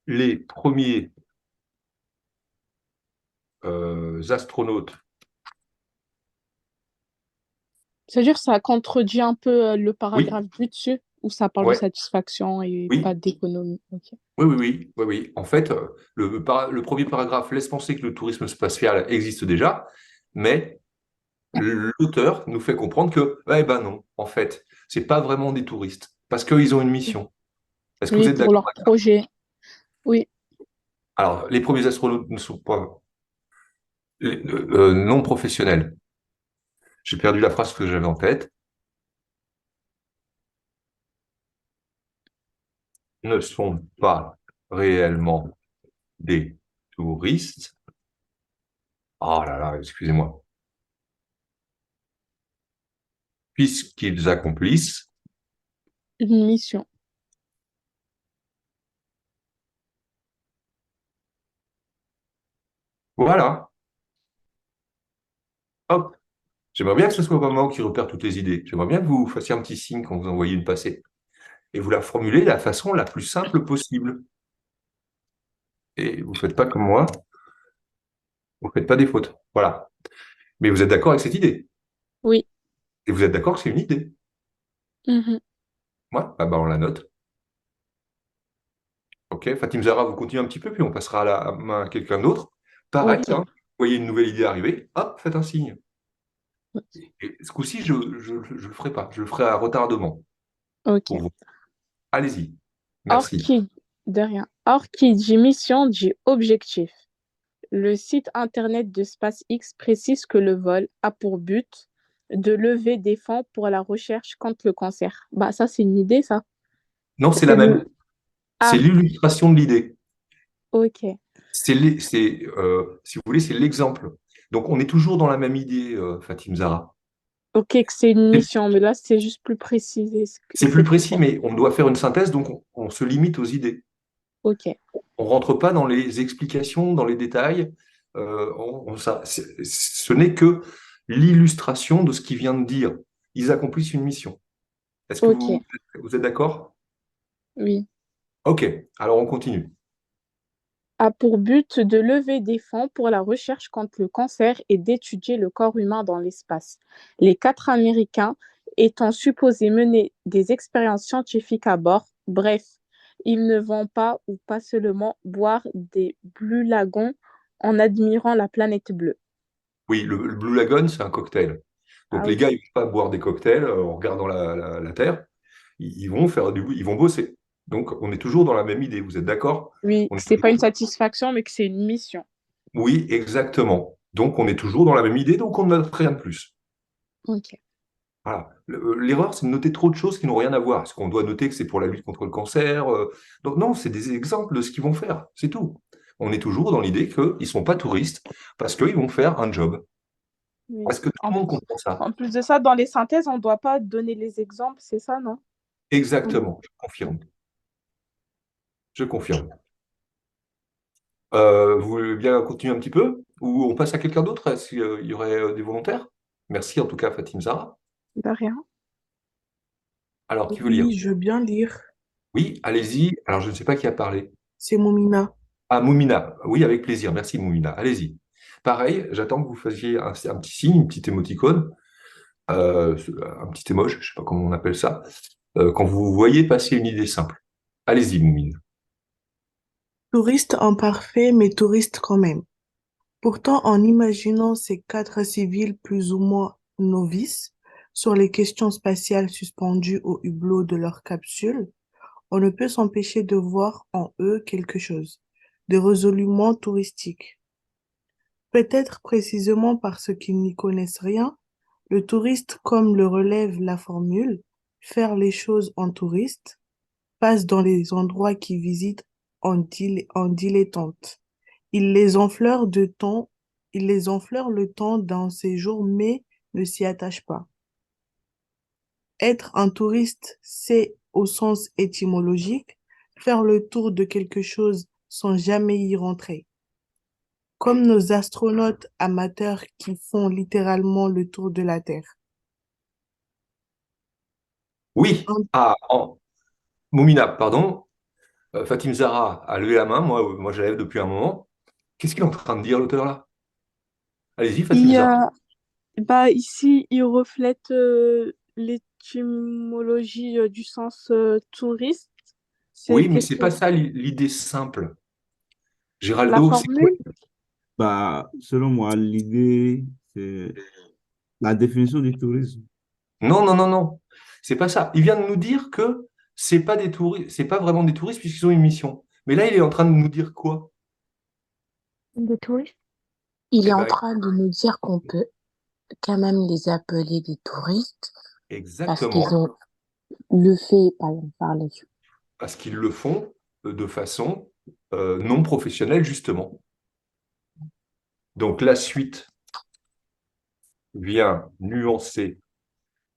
[SPEAKER 1] les premiers astronautes.
[SPEAKER 7] C'est-à-dire que ça contredit un peu le
[SPEAKER 1] Oui,
[SPEAKER 7] paragraphe du dessus, où ça parle de
[SPEAKER 1] ouais,
[SPEAKER 7] satisfaction et pas
[SPEAKER 1] oui,
[SPEAKER 7] d'économie. Ok.
[SPEAKER 1] oui, oui, oui, oui, oui. En fait, le premier paragraphe laisse penser que le tourisme spatial existe déjà, mais l'auteur nous fait comprendre que, eh ben non, en fait, c'est pas vraiment des touristes, parce qu'ils ont une mission. Est-ce que vous
[SPEAKER 7] Oui,
[SPEAKER 1] êtes
[SPEAKER 7] pour
[SPEAKER 1] d'accord
[SPEAKER 7] leur
[SPEAKER 1] avec ça?
[SPEAKER 7] projet. Oui,
[SPEAKER 1] Alors, les premiers astronautes ne sont pas non professionnels. J'ai perdu la phrase que j'avais en tête. Ne sont pas réellement des touristes. Oh là là, excusez-moi. Puisqu'ils accomplissent,
[SPEAKER 7] une mission.
[SPEAKER 1] voilà, hop. J'aimerais bien que ce soit pas moi qui repère toutes les idées. J'aimerais bien que vous fassiez un petit signe quand vous envoyez une passée. Et vous la formulez de la façon la plus simple possible. Et vous ne faites pas comme moi, vous ne faites pas des fautes. Voilà. Mais vous êtes d'accord avec cette idée.
[SPEAKER 7] Oui.
[SPEAKER 1] Et vous êtes d'accord que c'est une idée.
[SPEAKER 7] Mhm.
[SPEAKER 1] Moi, ah bah on la note. OK. Fatim Zahra, vous continuez un petit peu, puis on passera à la main à quelqu'un d'autre. Pareil,
[SPEAKER 7] Ok.
[SPEAKER 1] hein, vous voyez une nouvelle idée arriver, hop, faites un signe. Et ce coup-ci, je le ferai pas. Je le ferai à retardement
[SPEAKER 7] Ok.
[SPEAKER 1] pour vous. Allez-y.
[SPEAKER 7] Or
[SPEAKER 1] Merci.
[SPEAKER 7] qui, de rien. Or qui dit mission dit objectif. Le site internet de SpaceX précise que le vol a pour but de lever des fonds pour la recherche contre le cancer. Bah, ça, c'est une idée, ça.
[SPEAKER 1] Non, c'est la
[SPEAKER 7] C'est
[SPEAKER 1] même.
[SPEAKER 7] le...
[SPEAKER 1] C'est
[SPEAKER 7] Ah,
[SPEAKER 1] l'illustration de l'idée.
[SPEAKER 7] ok.
[SPEAKER 1] Si vous voulez, c'est l'exemple. Donc, on est toujours dans la même idée, Fatim Zahra.
[SPEAKER 7] Ok, que c'est une
[SPEAKER 1] C'est
[SPEAKER 7] mission, mais là, c'est juste plus précisé. Et
[SPEAKER 1] c'est
[SPEAKER 7] c'est
[SPEAKER 1] plus
[SPEAKER 7] plus
[SPEAKER 1] précis,
[SPEAKER 7] clair.
[SPEAKER 1] mais on doit faire une synthèse, donc on se limite aux idées.
[SPEAKER 7] Ok.
[SPEAKER 1] On rentre pas dans les explications, dans les détails. Ce n'est que l'illustration de ce qu'il vient de dire. Ils accomplissent une mission. Est-ce que
[SPEAKER 7] Ok.
[SPEAKER 1] vous êtes d'accord?
[SPEAKER 7] Oui.
[SPEAKER 1] OK, alors on continue.
[SPEAKER 7] A pour but de lever des fonds pour la recherche contre le cancer et d'étudier le corps humain dans l'espace. Les 4 Américains étant supposés mener des expériences scientifiques à bord, bref, ils ne vont pas ou pas seulement boire des Blue Lagoon en admirant la planète bleue.
[SPEAKER 1] Oui, le Blue Lagoon, c'est un cocktail. Donc
[SPEAKER 7] Ah
[SPEAKER 1] les gars,
[SPEAKER 7] ok.
[SPEAKER 1] ils vont pas boire des cocktails en regardant la Terre. Ils vont faire ils vont bosser. Donc on est toujours dans la même idée. Vous êtes d'accord?
[SPEAKER 7] Oui,
[SPEAKER 1] On
[SPEAKER 7] que
[SPEAKER 1] est
[SPEAKER 7] c'est pas une
[SPEAKER 1] toujours...
[SPEAKER 7] satisfaction, mais que c'est une mission.
[SPEAKER 1] Oui, exactement. Donc on est toujours dans la même idée, donc on ne note rien de plus.
[SPEAKER 7] Ok.
[SPEAKER 1] Voilà. L'erreur, c'est de noter trop de choses qui n'ont rien à voir. Est-ce qu'on doit noter que c'est pour la lutte contre le cancer? Donc non, c'est des exemples de ce qu'ils vont faire. C'est tout. On est toujours dans l'idée qu'ils ne sont pas touristes parce qu'ils vont faire un job.
[SPEAKER 7] Oui.
[SPEAKER 1] Est-ce que tout le monde comprend ça?
[SPEAKER 7] En plus de ça, dans les synthèses, on ne doit pas donner les exemples, c'est ça, non? Mm.
[SPEAKER 1] Exactement, je confirme. Je confirme. Vous voulez bien continuer un petit peu? Ou on passe à quelqu'un d'autre? Est-ce qu'il y aurait des volontaires? Merci en tout cas, Fatim Zahra.
[SPEAKER 7] De rien.
[SPEAKER 1] Alors, qui veut lire?
[SPEAKER 9] Oui, je veux bien lire.
[SPEAKER 1] Oui, allez-y. Alors, je ne sais pas qui a parlé.
[SPEAKER 9] C'est Momina.
[SPEAKER 1] Ah, Moumina. Oui, avec plaisir. Merci, Moumina. Allez-y. Pareil, j'attends que vous fassiez un petit signe, une petite émoticône, un petit émoji, je ne sais pas comment on appelle ça, quand vous voyez passer une idée simple. Allez-y, Moumine.
[SPEAKER 9] Touriste imparfait, mais touriste quand même. Pourtant, en imaginant ces quatre civils plus ou moins novices sur les questions spatiales suspendues au hublot de leur capsule, on ne peut s'empêcher de voir en eux quelque chose de résolument touristique. Peut-être précisément parce qu'ils n'y connaissent rien, le touriste, comme le relève la formule, faire les choses en touriste, passe dans les endroits qu'il visite en dilettante. Il les enfleure de temps, il les enfleure le temps d'un séjour, mais ne s'y attache pas. Être un touriste, c'est, au sens étymologique, faire le tour de quelque chose sans jamais y rentrer. Comme nos astronautes amateurs qui font littéralement le tour de la Terre.
[SPEAKER 1] Oui.
[SPEAKER 9] Un-
[SPEAKER 1] Ah, Moumina, pardon. Fatim Zahra a levé la main. Moi, je la lève depuis un moment. Qu'est-ce qu'il est en train de dire, l'auteur, là? Allez-y, Fatim
[SPEAKER 7] Il y
[SPEAKER 1] Zahra.
[SPEAKER 7] a, bah, ici, il reflète l'étymologie du sens touriste.
[SPEAKER 1] Oui, mais
[SPEAKER 7] C'était
[SPEAKER 1] c'est
[SPEAKER 7] pour
[SPEAKER 1] pas ça l'idée simple.
[SPEAKER 7] la
[SPEAKER 1] Géraldo, c'est quoi?
[SPEAKER 7] formule.
[SPEAKER 8] Bah, selon moi, l'idée, c'est la définition du tourisme.
[SPEAKER 1] Non, non, non, non. C'est pas ça. Il vient de nous dire que c'est pas des touristes, c'est pas vraiment des touristes puisqu'ils ont une mission. Mais là, il est en train de nous dire quoi?
[SPEAKER 3] Des touristes? Il
[SPEAKER 1] Eh
[SPEAKER 3] est en
[SPEAKER 1] ben,
[SPEAKER 3] train de nous dire qu'on peut quand même les appeler des touristes parce qu'ils
[SPEAKER 1] exactement,
[SPEAKER 3] ont le fait, par exemple, par les...
[SPEAKER 1] parce qu'ils le font de façon non professionnelle, justement. Donc la suite vient nuancer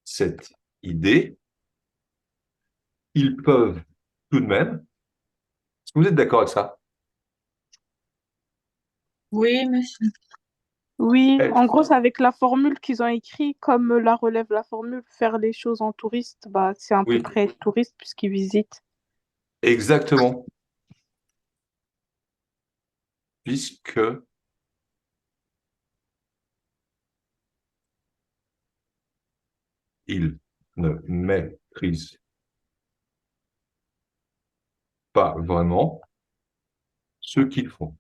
[SPEAKER 1] cette idée. Ils peuvent tout de même. Est-ce que vous êtes d'accord avec ça?
[SPEAKER 2] Oui, monsieur.
[SPEAKER 7] Oui,
[SPEAKER 1] Eh,
[SPEAKER 7] en gros, c'est avec la formule qu'ils ont écrit, comme la relève la formule, faire les choses en touriste, bah, c'est à peu
[SPEAKER 1] oui,
[SPEAKER 7] près être touriste puisqu'ils visitent.
[SPEAKER 1] exactement. Puisque ils ne maîtrisent pas vraiment ce qu'ils font.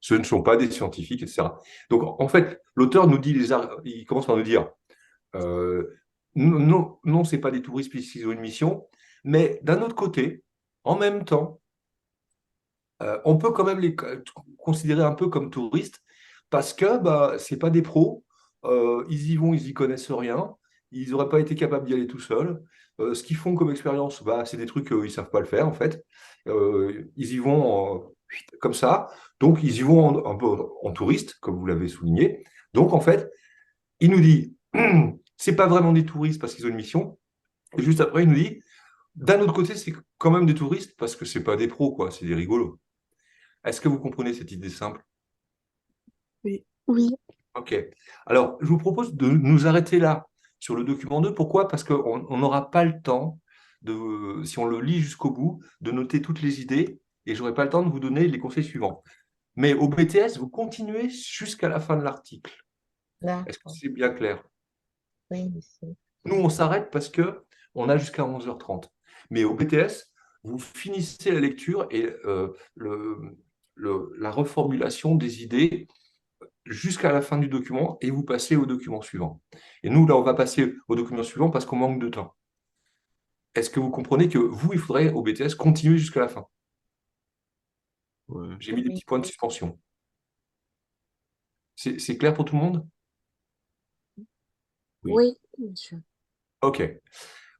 [SPEAKER 1] Ce ne sont pas des scientifiques, etc. Donc, en fait, l'auteur nous dit, il commence par nous dire, euh, non, non, non, c'est pas des touristes puisqu'ils ont une mission, mais d'un autre côté, en même temps, on peut quand même les considérer un peu comme touristes parce que bah, c'est pas des pros, ils y vont, ils y connaissent rien, ils n'auraient pas été capables d'y aller tout seuls. Ce qu'ils font comme expérience, bah, c'est des trucs qu'ils ne savent pas le faire en fait. Ils y vont comme ça, donc ils y vont un peu en touriste, comme vous l'avez souligné. Donc en fait, il nous dit, c'est pas vraiment des touristes parce qu'ils ont une mission. Et juste après, il nous dit, d'un autre côté, c'est quand même des touristes parce que c'est pas des pros, quoi, c'est des rigolos. Est-ce que vous comprenez cette idée simple?
[SPEAKER 9] Oui.
[SPEAKER 7] Oui,
[SPEAKER 1] Ok. Alors, je vous propose de nous arrêter là sur le document 2. Pourquoi? Parce qu'on n'aura pas le temps de, si on le lit jusqu'au bout, de noter toutes les idées et j'aurai pas le temps de vous donner les conseils suivants. Mais au BTS, vous continuez jusqu'à la fin de l'article. Est-ce que
[SPEAKER 3] D'accord.
[SPEAKER 1] c'est bien clair?
[SPEAKER 3] Oui, monsieur.
[SPEAKER 1] Nous, on s'arrête parce que on a jusqu'à 11h30. Mais au BTS, vous finissez la lecture et la reformulation des idées jusqu'à la fin du document et vous passez au document suivant. Et nous, là, on va passer au document suivant parce qu'on manque de temps. Est-ce que vous comprenez que vous, il faudrait au BTS continuer jusqu'à la fin?
[SPEAKER 8] Ouais.
[SPEAKER 1] J'ai mis des
[SPEAKER 3] Oui,
[SPEAKER 1] petits points de suspension. C'est clair pour tout le monde?
[SPEAKER 8] Oui.
[SPEAKER 3] oui, monsieur.
[SPEAKER 1] OK.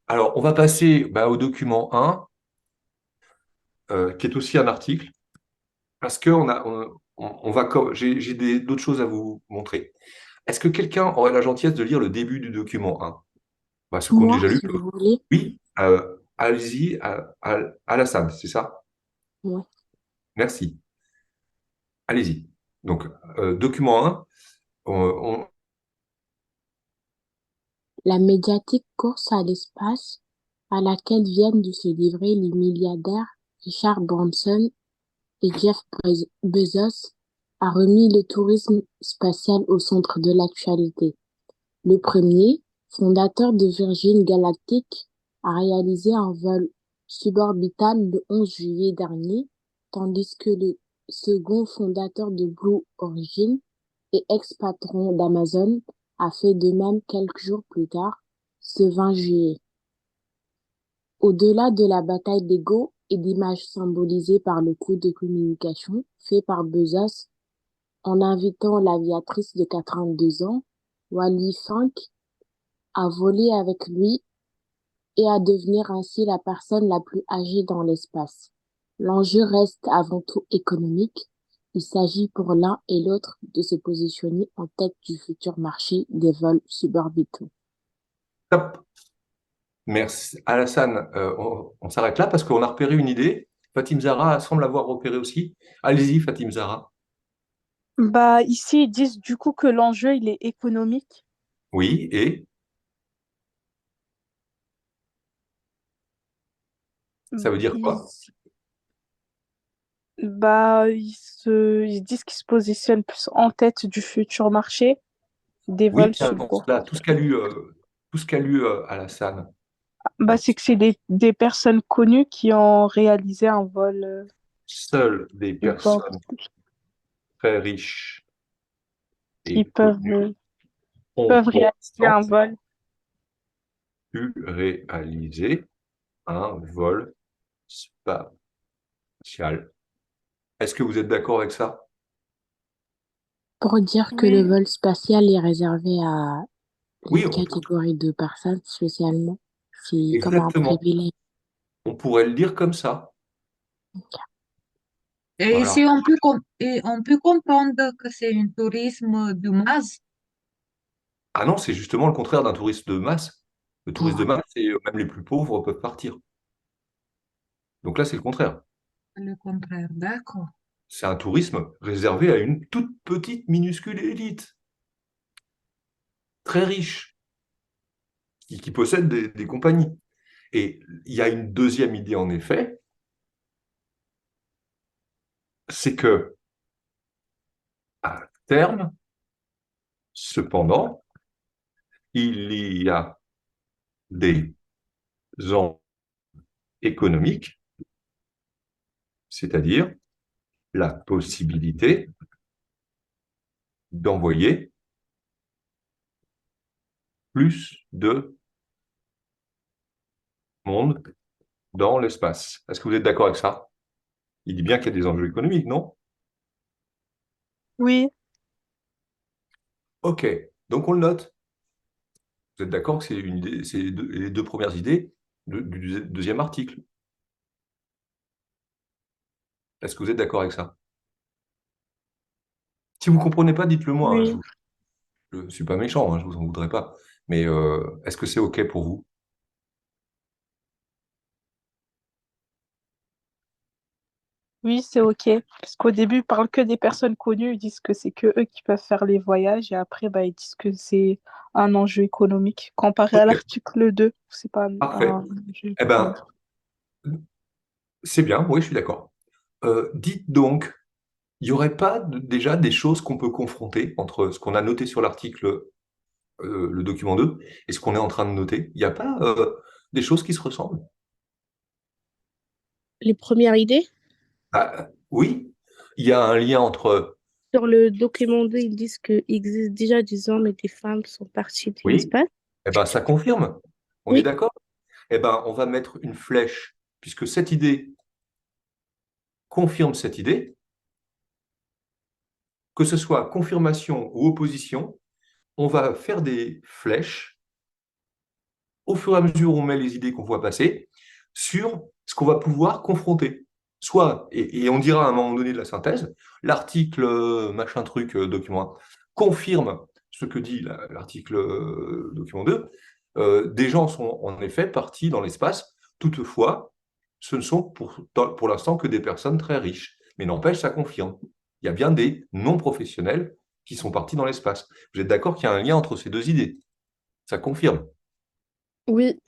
[SPEAKER 1] Alors, on va passer bah, au document 1, qui est aussi un article, parce que on va j'ai d'autres choses à vous montrer. Est-ce que quelqu'un aurait la gentillesse de lire le début du document 1? Bah, ceux qui ont
[SPEAKER 3] Moi,
[SPEAKER 1] déjà lu,
[SPEAKER 3] si vous voulez.
[SPEAKER 1] oui, allez-y, Alassane, c'est ça?
[SPEAKER 3] Oui.
[SPEAKER 1] Merci. Allez-y. Donc, document 1, on-
[SPEAKER 10] La médiatique course à l'espace à laquelle viennent de se livrer les milliardaires Richard Branson et Jeff Bezos a remis le tourisme spatial au centre de l'actualité. Le premier, fondateur de Virgin Galactic, a réalisé un vol suborbital le 11 juillet dernier, tandis que le second, fondateur de Blue Origin et ex-patron d'Amazon, a fait de même quelques jours plus tard, ce 20 juillet. Au-delà de la bataille d'ego et d'images symbolisées par le coup de communication fait par Bezos en invitant l'aviatrice de 82 ans, Wally Funk, à voler avec lui et à devenir ainsi la personne la plus âgée dans l'espace. L'enjeu reste avant tout économique. Il s'agit pour l'un et l'autre de se positionner en tête du futur marché des vols suborbitaux.
[SPEAKER 1] top. Merci. Alassane, on s'arrête là parce qu'on a repéré une idée. Fatim Zahra semble avoir repéré aussi. Allez-y, Fatim Zahra.
[SPEAKER 7] Bah, ici, ils disent du coup que l'enjeu, il est économique.
[SPEAKER 1] Oui, et ça veut dire
[SPEAKER 7] Ils,
[SPEAKER 1] quoi?
[SPEAKER 7] ils disent qu'ils se positionnent plus en tête du futur marché des
[SPEAKER 1] Oui,
[SPEAKER 7] vols
[SPEAKER 1] dans ce cas, tout ce qu'a lu, Alassane.
[SPEAKER 7] Bah, c'est que c'est des personnes connues qui ont réalisé un vol
[SPEAKER 1] Seules des personnes
[SPEAKER 7] suborbital.
[SPEAKER 1] très riches
[SPEAKER 7] Ils
[SPEAKER 1] et
[SPEAKER 7] peuvent,
[SPEAKER 1] connues ont
[SPEAKER 7] peuvent
[SPEAKER 1] pour
[SPEAKER 7] réaliser
[SPEAKER 1] l'instant
[SPEAKER 7] un vol.
[SPEAKER 1] pu réaliser un vol spatial. Est-ce que vous êtes d'accord avec ça?
[SPEAKER 10] Pour dire que le
[SPEAKER 4] Oui,
[SPEAKER 10] vol spatial est réservé à
[SPEAKER 1] Oui,
[SPEAKER 10] une catégorie de personnes spécialement, c'est comme un
[SPEAKER 1] exactement.
[SPEAKER 10] privilège.
[SPEAKER 1] On pourrait le dire comme ça.
[SPEAKER 2] Et
[SPEAKER 1] Voilà.
[SPEAKER 2] si et on peut comprendre que c'est un tourisme de masse.
[SPEAKER 1] Ah non, c'est justement le contraire d'un touriste de masse. Le touriste de
[SPEAKER 10] Ah,
[SPEAKER 1] masse, c'est même les plus pauvres peuvent partir. Donc là, c'est le contraire.
[SPEAKER 2] Le contraire, d'accord.
[SPEAKER 1] C'est un tourisme réservé à une toute petite, minuscule élite, très riche, qui possède des compagnies. Et il y a une deuxième idée, en effet, c'est que, à terme, cependant, il y a des enjeux économiques, c'est-à-dire la possibilité d'envoyer plus de monde dans l'espace. Est-ce que vous êtes d'accord avec ça? Il dit bien qu'il y a des enjeux économiques, non?
[SPEAKER 7] Oui,
[SPEAKER 1] Ok, donc on le note. Vous êtes d'accord que c'est les deux premières idées du deuxième article. Est-ce que vous êtes d'accord avec ça? Si vous ne comprenez pas, dites-le moi, hein,
[SPEAKER 7] oui,
[SPEAKER 1] je ne suis pas méchant, hein, je ne vous en voudrais pas. Mais est-ce que c'est ok pour vous?
[SPEAKER 7] oui, c'est OK. Parce qu'au début, ils parlent que des personnes connues, ils disent que c'est que eux qui peuvent faire les voyages et après, bah, ils disent que c'est un enjeu économique. Comparé à
[SPEAKER 1] Ok,
[SPEAKER 7] l'article 2, c'est pas
[SPEAKER 1] parfait.
[SPEAKER 7] un enjeu
[SPEAKER 1] Eh ben,
[SPEAKER 7] économique.
[SPEAKER 1] c'est bien, oui, je suis d'accord. Dites donc, il n'y aurait pas déjà des choses qu'on peut confronter entre ce qu'on a noté sur l'article, le document 2, et ce qu'on est en train de noter? Il n'y a pas des choses qui se ressemblent?
[SPEAKER 6] Les premières idées.
[SPEAKER 1] Ah, oui, il y a un lien entre...
[SPEAKER 6] Sur le document 2, ils disent qu'il existe déjà des hommes et des femmes qui sont partis de
[SPEAKER 1] Oui,
[SPEAKER 6] l'espace.
[SPEAKER 1] eh ben, ça confirme. On est
[SPEAKER 6] Oui,
[SPEAKER 1] d'accord? Eh ben, on va mettre une flèche, puisque cette idée confirme cette idée, que ce soit confirmation ou opposition, on va faire des flèches au fur et à mesure où on met les idées qu'on voit passer sur ce qu'on va pouvoir confronter. Soit, et on dira à un moment donné de la synthèse, l'article machin truc document 1 confirme ce que dit l'article document 2. Des gens sont en effet partis dans l'espace, toutefois, ce ne sont pour l'instant que des personnes très riches. Mais n'empêche, ça confirme. Il y a bien des non-professionnels qui sont partis dans l'espace. Vous êtes d'accord qu'il y a un lien entre ces deux idées? Ça confirme.
[SPEAKER 7] Oui.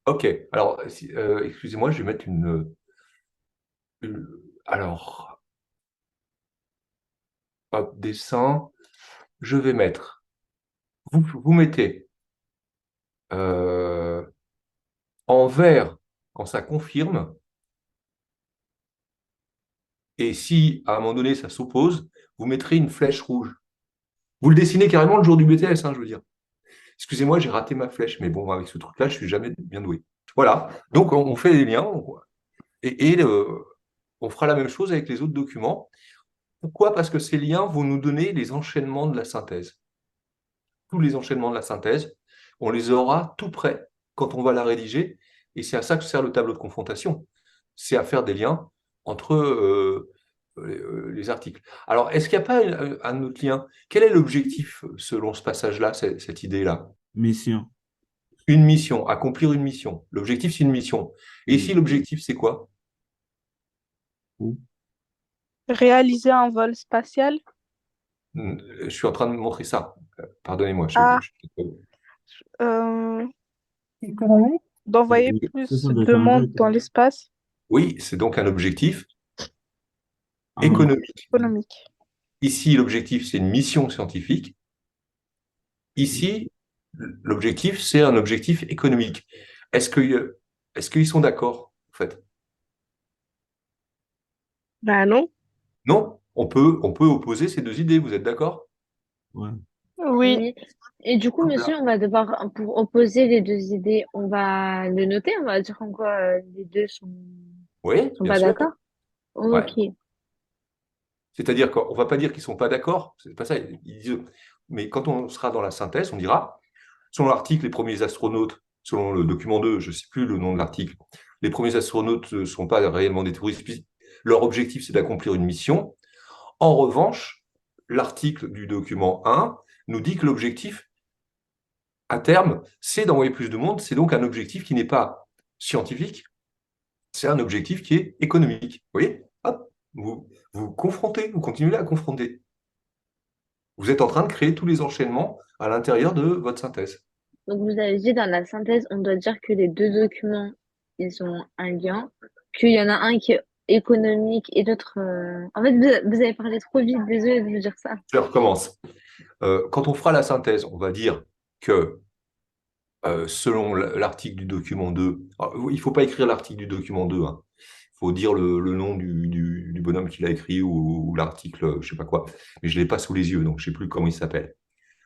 [SPEAKER 1] Ok, alors, excusez-moi, je vais mettre alors, hop, dessin. Je vais mettre, vous mettez en vert quand ça confirme, et si à un moment donné ça s'oppose, vous mettrez une flèche rouge. Vous le dessinez carrément le jour du BTS, hein, je veux dire. Excusez-moi, j'ai raté ma flèche, mais bon, avec ce truc-là, je suis jamais bien doué. Voilà, donc on fait des liens, et on fera la même chose avec les autres documents. Pourquoi? Parce que ces liens vont nous donner les enchaînements de la synthèse. Tous les enchaînements de la synthèse, on les aura tout prêts quand on va la rédiger, et c'est à ça que sert le tableau de confrontation. C'est à faire des liens entre les articles. Alors, est-ce qu'il n'y a pas un autre lien? Quel est l'objectif selon ce passage-là, cette idée-là?
[SPEAKER 8] Mission.
[SPEAKER 1] Une mission, accomplir une mission. L'objectif, c'est une mission. Et ici,
[SPEAKER 8] Oui.
[SPEAKER 1] l'objectif, c'est quoi?
[SPEAKER 4] Réaliser un vol spatial.
[SPEAKER 1] Je suis en train de montrer ça. Pardonnez-moi.
[SPEAKER 4] Ah, euh, d'envoyer
[SPEAKER 8] Ce
[SPEAKER 4] plus
[SPEAKER 8] sont des
[SPEAKER 4] de monde
[SPEAKER 8] enjeux
[SPEAKER 4] dans l'espace
[SPEAKER 1] Oui, c'est donc un objectif
[SPEAKER 8] Ah,
[SPEAKER 1] économique.
[SPEAKER 4] économique.
[SPEAKER 1] Ici, l'objectif, c'est une mission scientifique. Ici, l'objectif, c'est un objectif économique. Est-ce qu'ils sont d'accord, en fait?
[SPEAKER 4] Bah non.
[SPEAKER 1] Non, on peut opposer ces deux idées, vous êtes d'accord?
[SPEAKER 8] ouais.
[SPEAKER 4] Oui.
[SPEAKER 3] Oui. Et du coup, monsieur, on va devoir, pour opposer les deux idées, on va le noter, on va dire en quoi les deux
[SPEAKER 1] Oui,
[SPEAKER 3] sont
[SPEAKER 1] bien
[SPEAKER 3] pas
[SPEAKER 1] sûr.
[SPEAKER 3] d'accord.
[SPEAKER 1] Ouais.
[SPEAKER 3] Ok.
[SPEAKER 1] C'est-à-dire qu'on ne va pas dire qu'ils ne sont pas d'accord, c'est pas ça. Mais quand on sera dans la synthèse, on dira, selon l'article, les premiers astronautes, selon le document 2, je ne sais plus le nom de l'article, les premiers astronautes ne sont pas réellement des touristes. Leur objectif, c'est d'accomplir une mission. En revanche, l'article du document 1 nous dit que l'objectif, à terme, c'est d'envoyer plus de monde. C'est donc un objectif qui n'est pas scientifique, c'est un objectif qui est économique. Vous voyez? Hop, vous confrontez, vous continuez à confronter. Vous êtes en train de créer tous les enchaînements à l'intérieur de votre synthèse.
[SPEAKER 3] Donc, vous avez dit dans la synthèse, on doit dire que les deux documents, ils ont un lien, qu'il y en a un qui est économique et l'autre. En fait, vous avez parlé trop vite, désolée de vous dire ça.
[SPEAKER 1] Je recommence. Quand on fera la synthèse, on va dire que selon l'article du document 2, alors, il ne faut pas écrire l'article du document 2, hein. Il faut dire le nom du bonhomme qui l'a écrit ou l'article, je ne sais pas quoi. Mais je ne l'ai pas sous les yeux, donc je ne sais plus comment il s'appelle.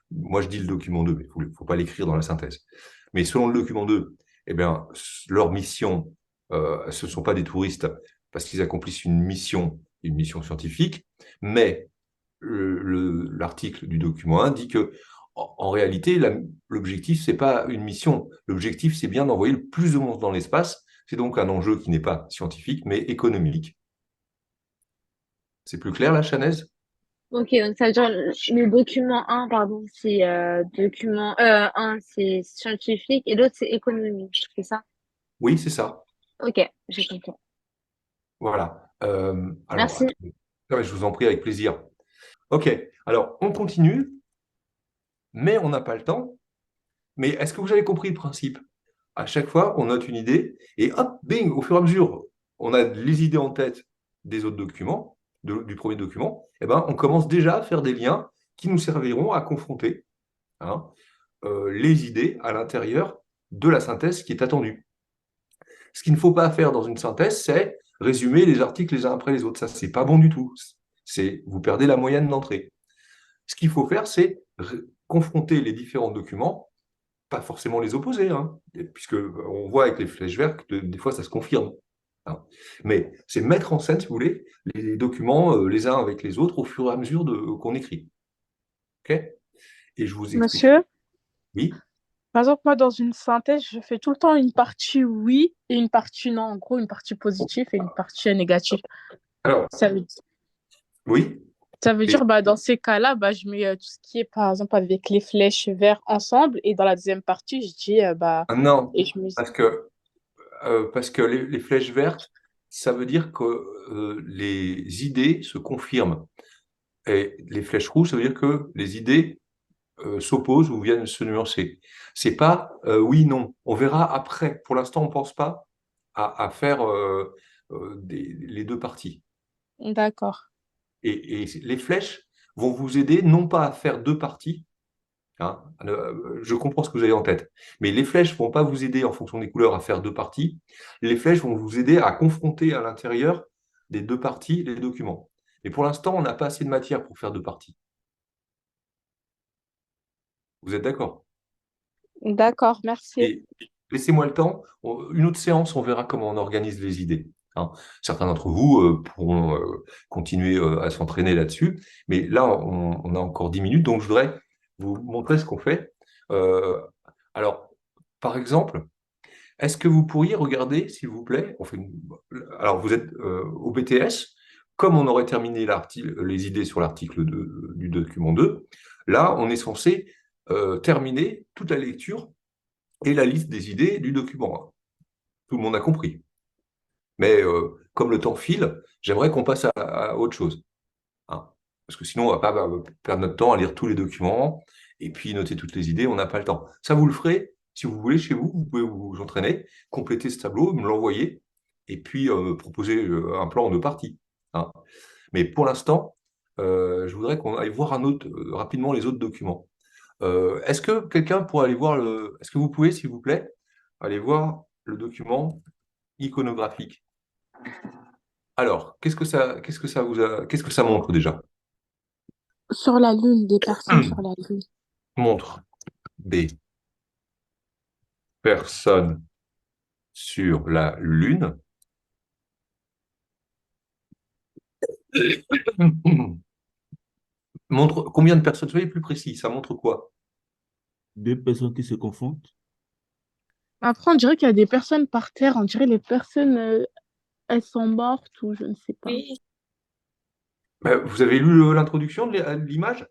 [SPEAKER 1] Moi, je dis le document 2, mais il ne faut pas l'écrire dans la synthèse. Mais selon le document 2, eh bien, leur mission, ce ne sont pas des touristes parce qu'ils accomplissent une mission scientifique, mais l'article du document 1 dit que en réalité, l'objectif, ce n'est pas une mission. L'objectif, c'est bien d'envoyer le plus de monde dans l'espace. C'est donc un enjeu qui n'est pas scientifique, mais économique. C'est plus clair, là, Chanaise?
[SPEAKER 3] Ok, donc ça veut dire le document un pardon, c'est document 1, c'est scientifique et l'autre, c'est économique, c'est ça?
[SPEAKER 1] Oui, c'est ça.
[SPEAKER 3] Ok, j'ai compris.
[SPEAKER 1] Voilà. Alors,
[SPEAKER 3] Merci.
[SPEAKER 1] attendez. Ah ouais, je vous en prie, avec plaisir. OK, alors on continue, mais on n'a pas le temps. Mais est-ce que vous avez compris le principe? À chaque fois, on note une idée et hop, bing, au fur et à mesure, on a les idées en tête des autres documents, du premier document, et ben, on commence déjà à faire des liens qui nous serviront à confronter, hein, les idées à l'intérieur de la synthèse qui est attendue. Ce qu'il ne faut pas faire dans une synthèse, c'est résumer les articles les uns après les autres. Ça, c'est pas bon du tout. Vous perdez la moyenne d'entrée. Ce qu'il faut faire, c'est confronter les différents documents, pas forcément les opposer, hein, puisque on voit avec les flèches vertes que des fois ça se confirme, hein. Mais c'est mettre en scène, si vous voulez, les documents les uns avec les autres au fur et à mesure qu'on écrit. OK? Et je vous explique.
[SPEAKER 4] Monsieur,
[SPEAKER 1] Oui.
[SPEAKER 4] par exemple, moi, dans une synthèse, je fais tout le temps une partie oui et une partie non. En gros, une partie positive et une partie négative.
[SPEAKER 1] Alors,
[SPEAKER 4] Ça veut,
[SPEAKER 1] oui.
[SPEAKER 4] ça veut
[SPEAKER 1] Et,
[SPEAKER 4] dire, dans ces cas-là, je mets tout ce qui est, par exemple, avec les flèches vertes ensemble. Et dans la deuxième partie, je dis,
[SPEAKER 1] non,
[SPEAKER 4] et je me...
[SPEAKER 1] parce que les flèches vertes, ça veut dire que les idées se confirment. Et les flèches rouges, ça veut dire que les idées s'opposent ou viennent se nuancer. C'est pas oui, non. On verra après. Pour l'instant, on ne pense pas à faire les deux parties.
[SPEAKER 7] D'accord.
[SPEAKER 1] Et les flèches vont vous aider non pas à faire deux parties, hein, je comprends ce que vous avez en tête, mais les flèches vont pas vous aider en fonction des couleurs à faire deux parties. Les flèches vont vous aider à confronter à l'intérieur des deux parties les documents. Et pour l'instant, on n'a pas assez de matière pour faire deux parties. Vous êtes d'accord?
[SPEAKER 7] D'accord, merci.
[SPEAKER 1] Et laissez-moi le temps. Une autre séance, on verra comment on organise les idées, hein. Certains d'entre vous pourront continuer à s'entraîner là-dessus. Mais là, on a encore 10 minutes, donc je voudrais vous montrer ce qu'on fait. Euh, alors, par exemple, est-ce que vous pourriez regarder, s'il vous plaît, alors vous êtes au BTS, comme on aurait terminé les idées sur l'article du document 2, là, on est censé terminer toute la lecture et la liste des idées du document 1. Tout le monde a compris. Mais comme le temps file, j'aimerais qu'on passe à autre chose, hein. Parce que sinon, on ne va pas perdre notre temps à lire tous les documents et puis noter toutes les idées, on n'a pas le temps. Ça, vous le ferez, si vous voulez, chez vous, vous pouvez vous entraîner, compléter ce tableau, me l'envoyer et puis proposer un plan en deux parties, hein. Mais pour l'instant, je voudrais qu'on aille voir rapidement les autres documents. Est-ce que quelqu'un pourrait aller voir Est-ce que vous pouvez, s'il vous plaît, aller voir le document iconographique? Alors, qu'est-ce que ça montre déjà?
[SPEAKER 10] Sur la Lune, des personnes sur la Lune.
[SPEAKER 1] Montre des personnes sur la Lune. Montre combien de personnes? Soyez plus précis, ça montre quoi?
[SPEAKER 8] Deux personnes qui se confrontent.
[SPEAKER 7] Après, on dirait qu'il y a des personnes par terre. On dirait les personnes, elles sont mortes ou je ne sais pas.
[SPEAKER 2] Oui.
[SPEAKER 1] Vous avez lu l'introduction de l'image?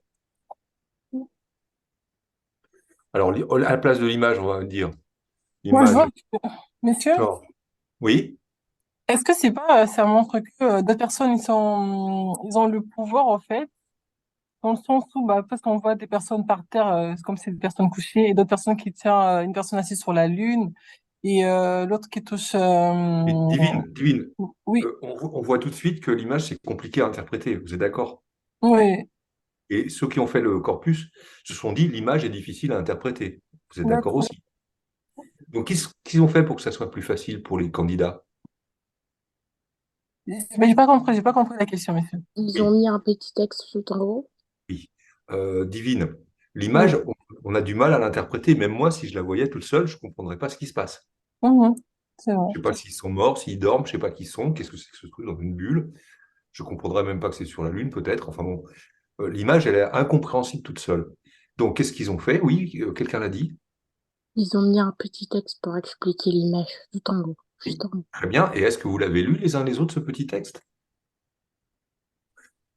[SPEAKER 1] Alors, à la place de l'image, on va dire
[SPEAKER 11] Moi, je
[SPEAKER 1] l'image.
[SPEAKER 11] vois, messieurs,
[SPEAKER 1] Genre, oui,
[SPEAKER 11] est-ce que c'est pas, ça montre que d'autres personnes, ils ont le pouvoir, en fait, dans le sens où, bah, parce qu'on voit des personnes par terre, c'est comme c'est des personnes couchées, et d'autres personnes qui tiennent une personne assise sur la lune, et l'autre qui touche,
[SPEAKER 1] mais divine.
[SPEAKER 11] oui,
[SPEAKER 1] On voit tout de suite que l'image, c'est compliqué à interpréter. Vous êtes d'accord?
[SPEAKER 11] oui,
[SPEAKER 1] Et ceux qui ont fait le corpus se sont dit l'image est difficile à interpréter. Vous êtes d'accord
[SPEAKER 11] d'accord.
[SPEAKER 1] aussi? Donc, qu'est-ce qu'ils ont fait pour que ça soit plus facile pour les candidats?
[SPEAKER 11] Mais j'ai pas compris la question, messieurs.
[SPEAKER 10] Ils ont
[SPEAKER 1] Oui,
[SPEAKER 10] mis un petit texte tout en haut.
[SPEAKER 1] oui. Divine. L'image,
[SPEAKER 11] Oui,
[SPEAKER 1] on a du mal à l'interpréter. Même moi, si je la voyais toute seule, je ne comprendrais pas ce qui se passe.
[SPEAKER 11] mhm, c'est vrai.
[SPEAKER 1] Je ne sais pas s'ils sont morts, s'ils dorment, je ne sais pas qui ils sont, qu'est-ce que c'est que ce truc dans une bulle. Je ne comprendrais même pas que c'est sur la Lune, peut-être. Enfin bon, l'image, elle est incompréhensible toute seule. Donc, qu'est-ce qu'ils ont fait? Oui, quelqu'un l'a dit.
[SPEAKER 10] Ils ont mis un petit texte pour expliquer l'image tout en haut. Juste en haut.
[SPEAKER 1] Très bien. Et est-ce que vous l'avez lu les uns les autres, ce petit texte?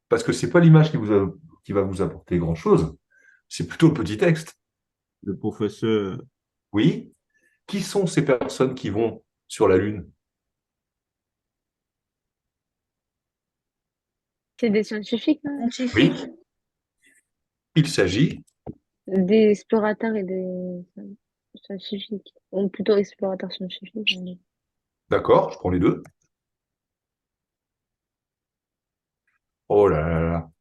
[SPEAKER 1] Parce que ce n'est pas l'image qui va vous apporter grand-chose. C'est plutôt le petit texte.
[SPEAKER 8] Le professeur,
[SPEAKER 1] Oui. Qui sont ces personnes qui vont sur la Lune?
[SPEAKER 3] C'est des scientifiques, non?
[SPEAKER 1] Oui.
[SPEAKER 2] Scientifique.
[SPEAKER 1] Il s'agit.
[SPEAKER 3] Des explorateurs et des scientifiques. Ou plutôt explorateurs scientifiques. Mais
[SPEAKER 1] D'accord, je prends les deux. Oh là là là.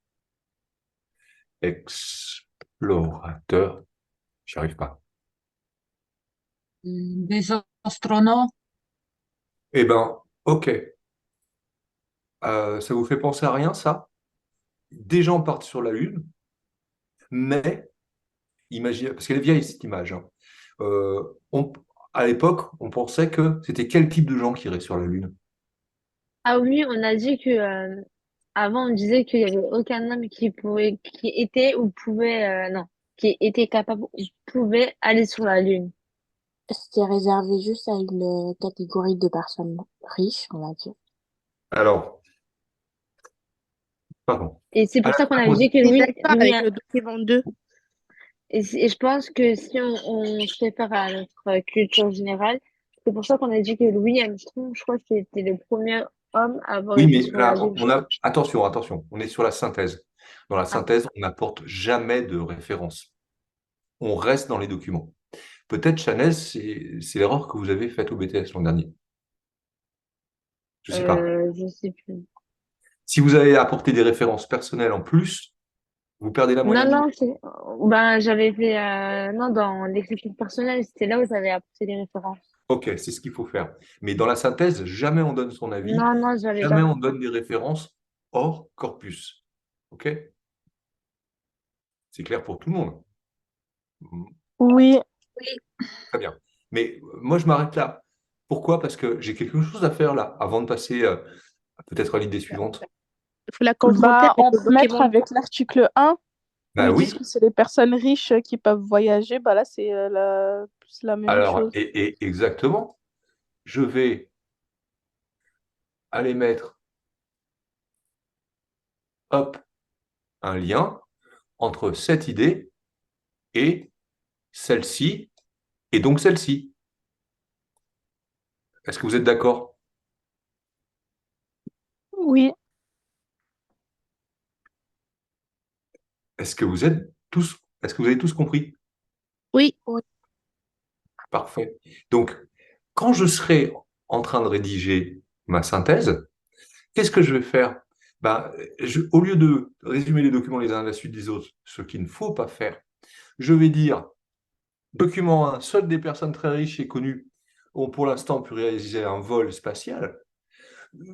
[SPEAKER 1] Explorateur. J'y arrive pas.
[SPEAKER 2] Des astronautes.
[SPEAKER 1] Eh ben, ok. Ça vous fait penser à rien, ça? Des gens partent sur la Lune, mais imaginez, parce qu'elle est vieille cette image, hein. Euh, on- à l'époque, on pensait que c'était quel type de gens qui iraient sur la Lune?
[SPEAKER 3] ah oui, on a dit que avant on disait qu'il y avait aucun homme qui était ou pouvait, non, qui était capable ou pouvait aller sur la Lune.
[SPEAKER 10] C'était réservé juste à une catégorie de personnes riches, on va dire.
[SPEAKER 1] Alors, pardon.
[SPEAKER 3] Et c'est
[SPEAKER 1] À
[SPEAKER 3] pour
[SPEAKER 1] la
[SPEAKER 3] ça qu'on a
[SPEAKER 1] pause.
[SPEAKER 3] dit que
[SPEAKER 7] Je suis
[SPEAKER 3] oui,
[SPEAKER 7] d'accord avec le document 2.
[SPEAKER 3] et je pense que si on se réfère à notre culture générale, c'est pour ça qu'on a dit que Louis Armstrong, je crois que c'était le premier homme à avoir
[SPEAKER 1] Oui,
[SPEAKER 3] été
[SPEAKER 1] mais
[SPEAKER 3] sur la
[SPEAKER 1] là,
[SPEAKER 3] Lune.
[SPEAKER 1] on a. Attention, attention, on est sur la synthèse. Dans la
[SPEAKER 3] Ah,
[SPEAKER 1] synthèse, on n'apporte jamais de référence. On reste dans les documents. Peut-être, Chanel, c'est l'erreur que vous avez faite au BTS l'an dernier. Je ne sais pas.
[SPEAKER 3] je sais plus.
[SPEAKER 1] Si vous avez apporté des références personnelles en plus, vous perdez la
[SPEAKER 3] Non,
[SPEAKER 1] moyenne du
[SPEAKER 3] non,
[SPEAKER 1] document.
[SPEAKER 3] ben, j'avais fait, non, dans l'écriture personnelle, c'était là où j'avais apporté les références.
[SPEAKER 1] Ok, c'est ce qu'il faut faire. Mais dans la synthèse, jamais on donne son avis,
[SPEAKER 3] Non, non, j'avais
[SPEAKER 1] jamais
[SPEAKER 3] pas
[SPEAKER 1] on
[SPEAKER 3] fait ça.
[SPEAKER 1] donne des références hors corpus. Ok? C'est clair pour tout le monde.
[SPEAKER 7] Oui,
[SPEAKER 2] Oui.
[SPEAKER 1] Très bien. Mais moi, je m'arrête là. Pourquoi? Parce que j'ai quelque chose à faire là, avant de passer peut-être à l'idée suivante.
[SPEAKER 6] Il faut la confronter avec
[SPEAKER 7] on
[SPEAKER 6] le
[SPEAKER 7] peut mettre
[SPEAKER 6] document.
[SPEAKER 7] avec l'article 1 où
[SPEAKER 1] Ben
[SPEAKER 7] ils disent
[SPEAKER 1] oui.
[SPEAKER 7] que c'est les personnes riches qui peuvent voyager. Bah là, c'est plus la même
[SPEAKER 1] Alors,
[SPEAKER 7] chose.
[SPEAKER 1] et exactement, je vais aller mettre, hop, un lien entre cette idée et celle-ci, et donc celle-ci. Est-ce que vous êtes d'accord?
[SPEAKER 7] Oui,
[SPEAKER 1] Est-ce que vous êtes tous, est-ce que vous avez tous compris?
[SPEAKER 6] Oui.
[SPEAKER 1] Parfait. Donc, quand je serai en train de rédiger ma synthèse, qu'est-ce que je vais faire? Ben, au lieu de résumer les documents les uns à la suite des autres, ce qu'il ne faut pas faire, je vais dire, document 1, seules des personnes très riches et connues ont pour l'instant pu réaliser un vol spatial.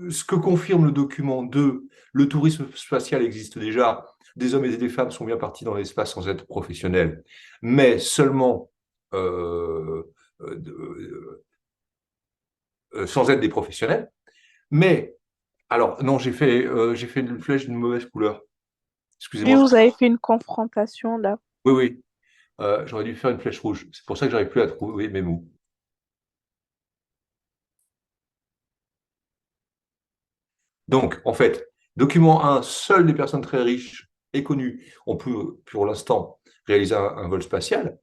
[SPEAKER 1] Ce que confirme le document 2, le tourisme spatial existe déjà, des hommes et des femmes sont bien partis dans l'espace sans être professionnels, mais seulement euh, euh, sans être des professionnels. Mais, alors, non, j'ai fait une flèche d'une mauvaise couleur.
[SPEAKER 7] et
[SPEAKER 1] Excusez-moi.
[SPEAKER 7] vous avez fait une confrontation là.
[SPEAKER 1] Oui, oui. J'aurais dû faire une flèche rouge. C'est pour ça que j'arrive plus à trouver mes mots. Donc, en fait, document 1, seules les personnes très riches et connues ont pu, pour l'instant, réaliser un vol spatial.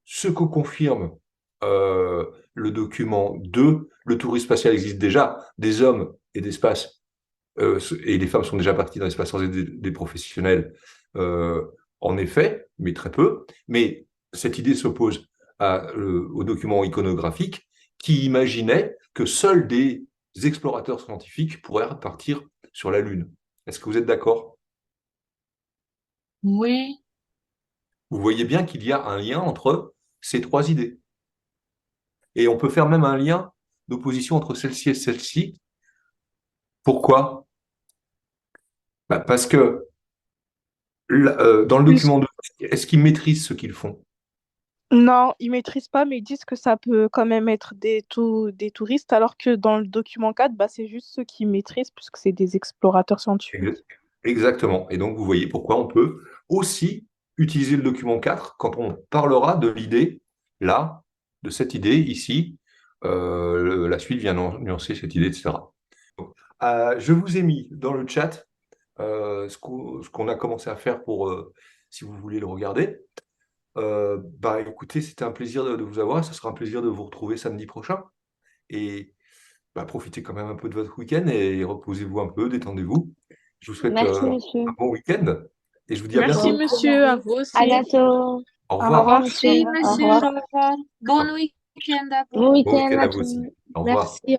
[SPEAKER 1] Ce que confirme le document 2, le tourisme spatial existe déjà, des hommes et d'espace, et les femmes sont déjà parties dans l'espace sans être des professionnels, euh, en effet, mais très peu. Mais cette idée s'oppose au document iconographique qui imaginait que seuls des explorateurs scientifiques pourraient partir sur la Lune. Est-ce que vous êtes d'accord?
[SPEAKER 2] Oui.
[SPEAKER 1] Vous voyez bien qu'il y a un lien entre ces trois idées. Et on peut faire même un lien d'opposition entre celle-ci et celle-ci. Pourquoi? Bah, parce que dans le
[SPEAKER 7] Plus-
[SPEAKER 1] document 2, est-ce qu'ils maîtrisent ce qu'ils font?
[SPEAKER 7] Non, ils maîtrisent pas, mais ils disent que ça peut quand même être des touristes, alors que dans le document 4, bah, c'est juste ceux qui maîtrisent, puisque c'est des explorateurs scientifiques.
[SPEAKER 1] Exactement. Et donc, vous voyez pourquoi on peut aussi utiliser le document 4 quand on parlera de l'idée, là, de cette idée ici. La suite vient nuancer cette idée, etc. Donc, je vous ai mis dans le chat ce qu'on a commencé à faire pour, si vous voulez le regarder. Bah, écoutez, c'était un plaisir de vous avoir. Ce sera un plaisir de vous retrouver samedi prochain. Et bah, profitez quand même un peu de votre week-end et reposez-vous un peu, détendez-vous. Je vous souhaite
[SPEAKER 3] Merci,
[SPEAKER 1] un
[SPEAKER 3] monsieur.
[SPEAKER 1] bon week-end et je vous dis à
[SPEAKER 7] Merci,
[SPEAKER 1] bientôt.
[SPEAKER 3] Bon
[SPEAKER 7] monsieur, à vous
[SPEAKER 3] À
[SPEAKER 7] aussi.
[SPEAKER 3] bientôt.
[SPEAKER 1] Au
[SPEAKER 7] Au
[SPEAKER 3] Au revoir,
[SPEAKER 1] revoir.
[SPEAKER 7] revoir.
[SPEAKER 3] monsieur.
[SPEAKER 2] Merci,
[SPEAKER 3] Au
[SPEAKER 2] monsieur.
[SPEAKER 3] revoir.
[SPEAKER 2] Bon week-end à vous.
[SPEAKER 3] Bon
[SPEAKER 1] Bon
[SPEAKER 3] week-end
[SPEAKER 1] week-end
[SPEAKER 3] à
[SPEAKER 1] à vous
[SPEAKER 3] tous.
[SPEAKER 1] aussi. Au revoir.
[SPEAKER 6] Merci.